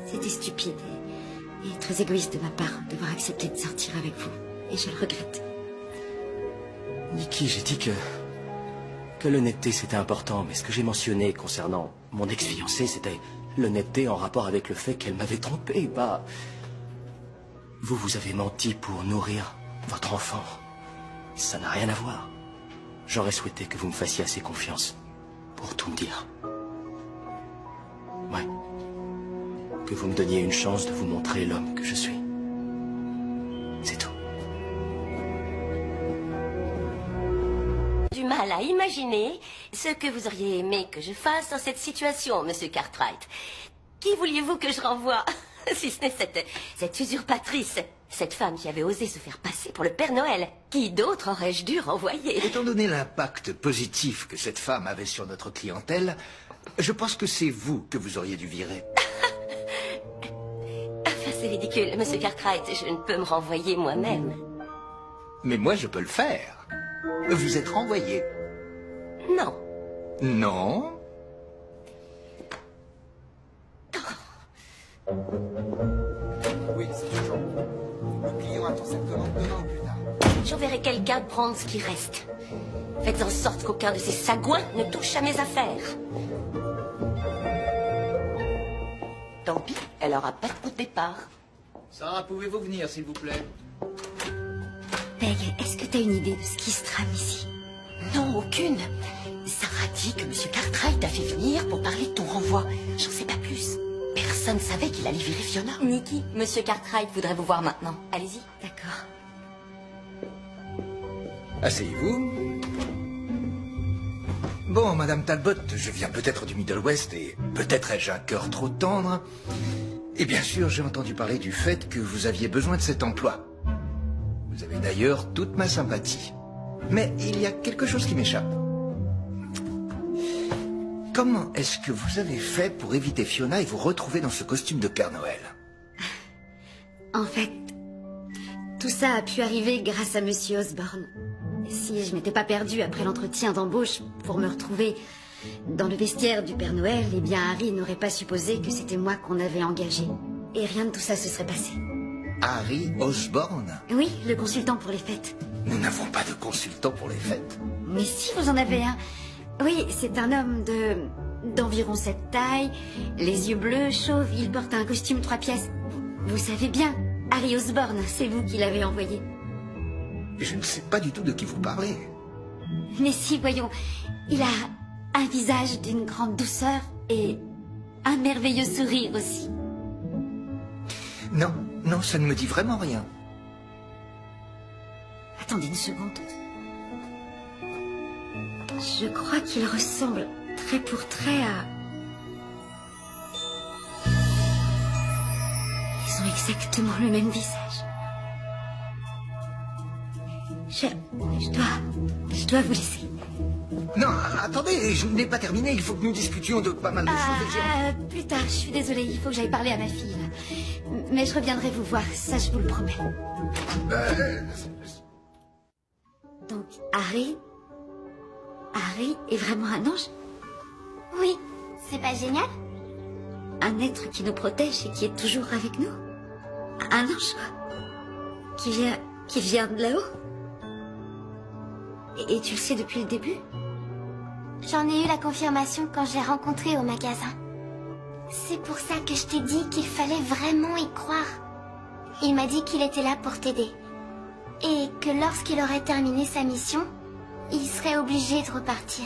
C'était stupide et très égoïste de ma part d'avoir accepté de sortir avec vous. Et je le regrette. Nikki, j'ai dit que l'honnêteté c'était important, mais ce que j'ai mentionné concernant mon ex-fiancée, c'était l'honnêteté en rapport avec le fait qu'elle m'avait trompé, pas... Vous avez menti pour nourrir votre enfant. Ça n'a rien à voir. J'aurais souhaité que vous me fassiez assez confiance pour tout me dire. Ouais. Que vous me donniez une chance de vous montrer l'homme que je suis. C'est tout. Du mal à imaginer ce que vous auriez aimé que je fasse dans cette situation, Monsieur Cartwright. Qui vouliez-vous que je renvoie? Si ce n'est cette usurpatrice, cette femme qui avait osé se faire passer pour le Père Noël. Qui d'autre aurais-je dû renvoyer? Étant donné l'impact positif que cette femme avait sur notre clientèle, je pense que c'est vous que vous auriez dû virer. Enfin, c'est ridicule, Monsieur Cartwright. Je ne peux me renvoyer moi-même. Mais moi, je peux le faire. Vous êtes renvoyé. Non. Non? Oui, c'est urgent. Le client attend cette commande demain ou plus tard. J'enverrai quelqu'un prendre ce qui reste. Faites en sorte qu'aucun de ces sagouins ne touche à mes affaires. Tant pis, elle aura pas de coup de départ. Sarah, pouvez-vous venir, s'il vous plaît? Peg, est-ce que t'as une idée de ce qui se trame ici? Non, aucune. Sarah dit que M. Cartwright t'a fait venir pour parler de ton renvoi. J'en sais pas plus. Personne savait qu'il allait virer Fiona. Nikki, M. Cartwright voudrait vous voir maintenant. Allez-y. D'accord. Asseyez-vous. Bon, Madame Talbot, je viens peut-être du Middle West et peut-être ai-je un cœur trop tendre. Et bien sûr, j'ai entendu parler du fait que vous aviez besoin de cet emploi. Vous avez d'ailleurs toute ma sympathie. Mais il y a quelque chose qui m'échappe. Comment est-ce que vous avez fait pour éviter Fiona et vous retrouver dans ce costume de Père Noël? En fait, tout ça a pu arriver grâce à Monsieur Osborne. Si je m'étais pas perdue après l'entretien d'embauche pour me retrouver dans le vestiaire du Père Noël, eh bien Harry n'aurait pas supposé que c'était moi qu'on avait engagé. Et rien de tout ça se serait passé. Harry Osborne? Oui, le consultant pour les fêtes. Nous n'avons pas de consultant pour les fêtes. Mais si, vous en avez un. Oui, c'est un homme d'environ cette taille, les yeux bleus, chauve, il porte un costume 3 pièces. Vous savez bien, Harry Osborne, c'est vous qui l'avez envoyé. Je ne sais pas du tout de qui vous parlez. Mais si, voyons, il a un visage d'une grande douceur et un merveilleux sourire aussi. Non, non, ça ne me dit vraiment rien. Attendez une seconde. Je crois qu'il ressemble trait pour trait à... Ils ont exactement le même visage. Je dois vous laisser. Non, attendez, je n'ai pas terminé. Il faut que nous discutions de pas mal de choses. Plus tard, je suis désolée, il faut que j'aille parler à ma fille. Mais je reviendrai vous voir, ça je vous le promets. Donc, Harry est vraiment un ange? Oui, c'est pas génial? Un être qui nous protège et qui est toujours avec nous? Un ange, quoi. Qui vient de là-haut? Et tu le sais depuis le début? J'en ai eu la confirmation quand je l'ai rencontré au magasin. C'est pour ça que je t'ai dit qu'il fallait vraiment y croire. Il m'a dit qu'il était là pour t'aider. Et que lorsqu'il aurait terminé sa mission, il serait obligé de repartir.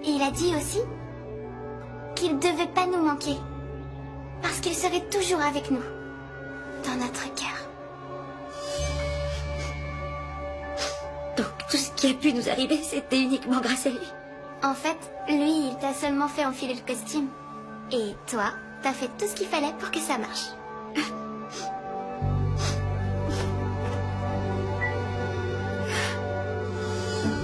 Et il a dit aussi qu'il ne devait pas nous manquer. Parce qu'il serait toujours avec nous. Dans notre cœur. Donc tout ce qui a pu nous arriver, c'était uniquement grâce à lui. En fait, lui, il t'a seulement fait enfiler le costume. Et toi, t'as fait tout ce qu'il fallait pour que ça marche.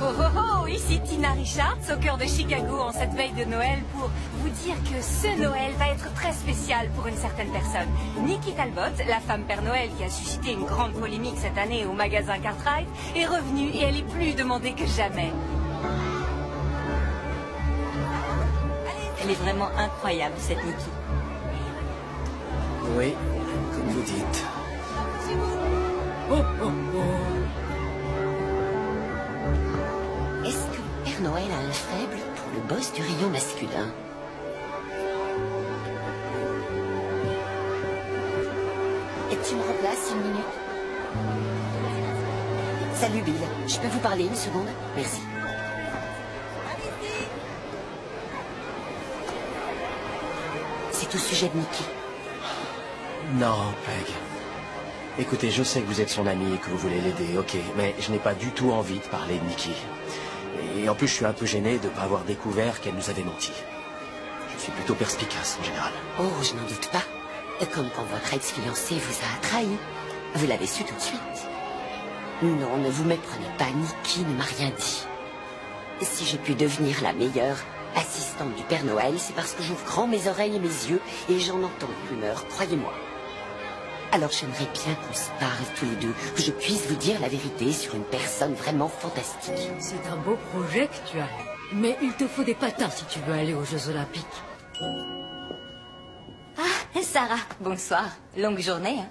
Oh oh oh, ici Tina Richards au cœur de Chicago en cette veille de Noël pour vous dire que ce Noël va être très spécial pour une certaine personne. Nikki Talbot, la femme Père Noël qui a suscité une grande polémique cette année au magasin Cartwright, est revenue et elle est plus demandée que jamais. Elle est vraiment incroyable, cette Nikki. Oui, comme vous dites. Oh, oh, oh. Est-ce que le Père Noël a un faible pour le boss du rayon masculin? Et tu me remplaces une minute? Salut Bill, je peux vous parler une seconde? Merci. C'est au sujet de Nikki. Non, Peg. Écoutez, je sais que vous êtes son ami et que vous voulez l'aider, ok, mais je n'ai pas du tout envie de parler de Nikki. Et en plus, je suis un peu gêné de ne pas avoir découvert qu'elle nous avait menti. Je suis plutôt perspicace, en général. Oh, je n'en doute pas. Comme quand votre ex-fiancé vous a trahi. Vous l'avez su tout de suite. Non, ne vous méprenez pas, Nikki ne m'a rien dit. Si j'ai pu devenir la meilleure assistante du Père Noël, c'est parce que j'ouvre grand mes oreilles et mes yeux et j'en entends les rumeurs, croyez-moi. Alors j'aimerais bien qu'on se parle tous les deux, que je puisse vous dire la vérité sur une personne vraiment fantastique. C'est un beau projet que tu as. Mais il te faut des patins si tu veux aller aux Jeux Olympiques. Ah, Sarah. Bonsoir. Longue journée, hein?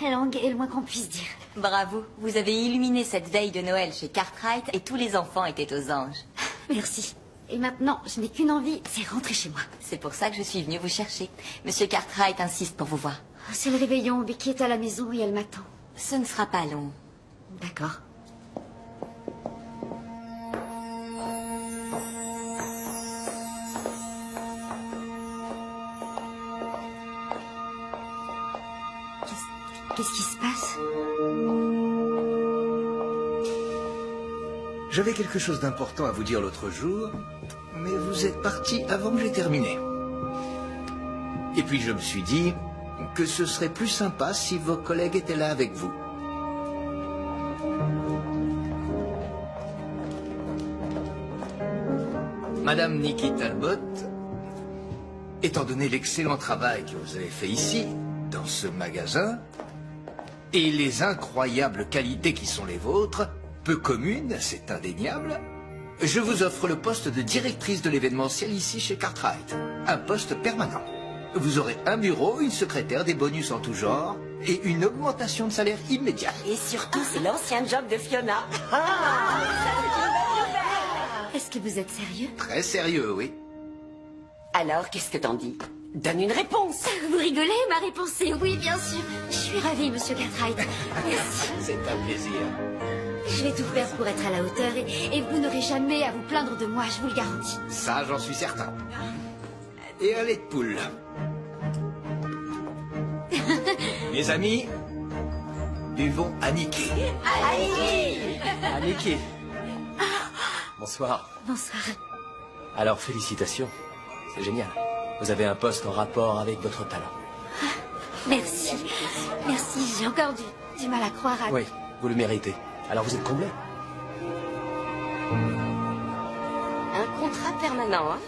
Ah, longue est le moins qu'on puisse dire. Bravo. Vous avez illuminé cette veille de Noël chez Cartwright et tous les enfants étaient aux anges. Merci. Et maintenant, je n'ai qu'une envie, c'est rentrer chez moi. C'est pour ça que je suis venue vous chercher. Monsieur Cartwright insiste pour vous voir. C'est le réveillon, Becky est à la maison et elle m'attend. Ce ne sera pas long. D'accord. Qu'est-ce qui se passe? J'avais quelque chose d'important à vous dire l'autre jour, mais vous êtes parti avant que j'ai terminé. Et puis je me suis dit que ce serait plus sympa si vos collègues étaient là avec vous. Madame Nikki Talbot, étant donné l'excellent travail que vous avez fait ici, dans ce magasin, et les incroyables qualités qui sont les vôtres, peu communes, c'est indéniable, je vous offre le poste de directrice de l'événementiel ici chez Cartwright. Un poste permanent. Vous aurez un bureau, une secrétaire, des bonus en tout genre, et une augmentation de salaire immédiate. Et surtout, c'est l'ancien job de Fiona. Est-ce que vous êtes sérieux? Très sérieux, oui. Alors, qu'est-ce que t'en dis? Donne une réponse. Vous rigolez? Ma réponse est oui, bien sûr. Je suis ravie, monsieur Cartwright. Merci. C'est un plaisir. Je vais tout faire pour être à la hauteur et vous n'aurez jamais à vous plaindre de moi, je vous le garantis. Ça, j'en suis certain. Et un lait de poule. Mes amis, buvons à Nikki. Ah, Nikki. Bonsoir. Bonsoir. Alors, félicitations. C'est génial. Vous avez un poste en rapport avec votre talent. Merci. Merci, j'ai encore du mal à croire à... Oui, vous le méritez. Alors vous êtes comblé. Un contrat permanent, hein?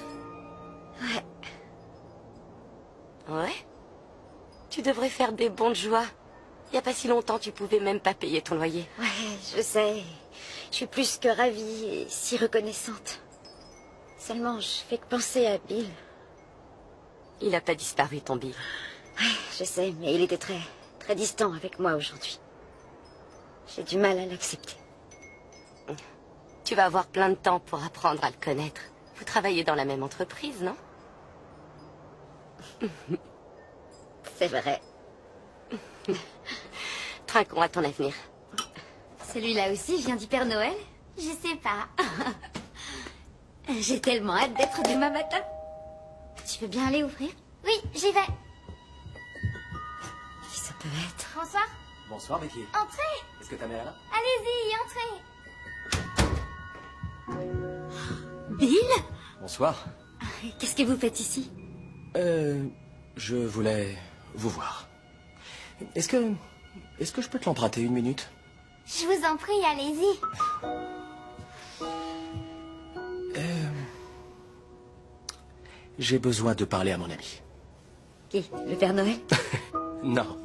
Ouais. Ouais? Tu devrais faire des bons de joie. Il n'y a pas si longtemps, tu pouvais même pas payer ton loyer. Ouais, je sais. Je suis plus que ravie et si reconnaissante. Seulement, je fais que penser à Bill. Il n'a pas disparu, ton Bill. Ouais, je sais, mais il était très distant avec moi aujourd'hui. J'ai du mal à l'accepter. Tu vas avoir plein de temps pour apprendre à le connaître. Vous travaillez dans la même entreprise, non? C'est vrai. Trinquons à ton avenir. Celui-là aussi vient du Père Noël? Je sais pas. J'ai tellement hâte d'être demain matin. Tu veux bien aller ouvrir? Oui, j'y vais. Qui ça peut être? Bonsoir. Bonsoir, Becky. Entrez. Est-ce que ta mère est là? Allez-y, entrez. Bill? Bonsoir. Qu'est-ce que vous faites ici? Je voulais vous voir. Est-ce que je peux te l'emprunter une minute? Je vous en prie, allez-y. J'ai besoin de parler à mon ami. Qui? Le Père Noël? Non.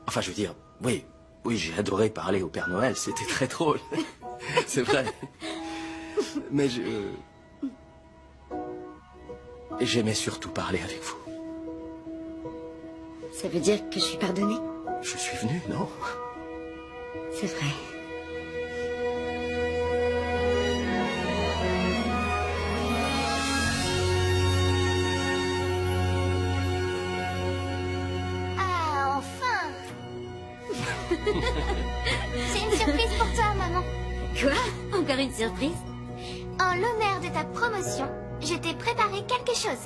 Enfin, je veux dire, oui, j'ai adoré parler au Père Noël, c'était très drôle. C'est vrai. Mais j'aimais surtout parler avec vous. Ça veut dire que je suis pardonnée? Je suis venu, non? C'est vrai. Ah, enfin. J'ai une surprise pour toi, maman. Quoi? Encore une surprise? En l'honneur de ta promotion, je t'ai préparé quelque chose.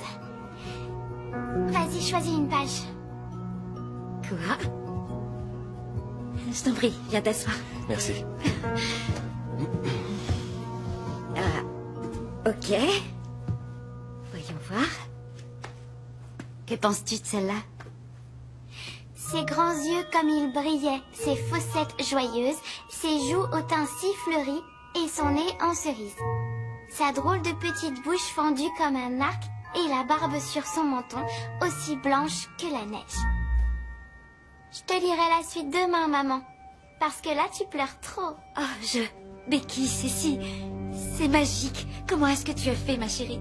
Vas-y, choisis une page. Quoi? Je t'en prie, viens t'asseoir. Merci. Ok. Voyons voir. Que penses-tu de celle-là? Ses grands yeux comme ils brillaient, ses fossettes joyeuses, ses joues au teint si fleuri et son nez en cerise. Sa drôle de petite bouche fendue comme un arc et la barbe sur son menton aussi blanche que la neige. Je te lirai la suite demain, maman. Parce que là, tu pleures trop. Oh, Becky, c'est magique. Comment est-ce que tu as fait, ma chérie?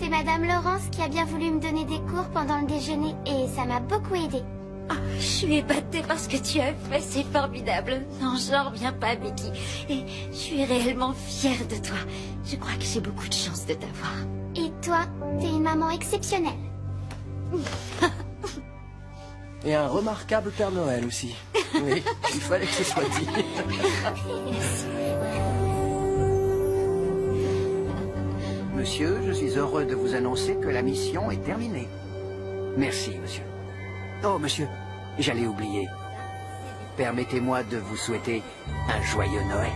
C'est Madame Laurence qui a bien voulu me donner des cours pendant le déjeuner et ça m'a beaucoup aidée. Oh, je suis épatée par ce que tu as fait, c'est formidable. Non, j'en reviens pas, Becky. Et je suis réellement fière de toi. Je crois que j'ai beaucoup de chance de t'avoir. Et toi, t'es une maman exceptionnelle. Et un remarquable Père Noël aussi. Oui, il fallait que ce soit dit. Monsieur, je suis heureux de vous annoncer que la mission est terminée. Merci, monsieur. Oh, monsieur, j'allais oublier. Permettez-moi de vous souhaiter un joyeux Noël.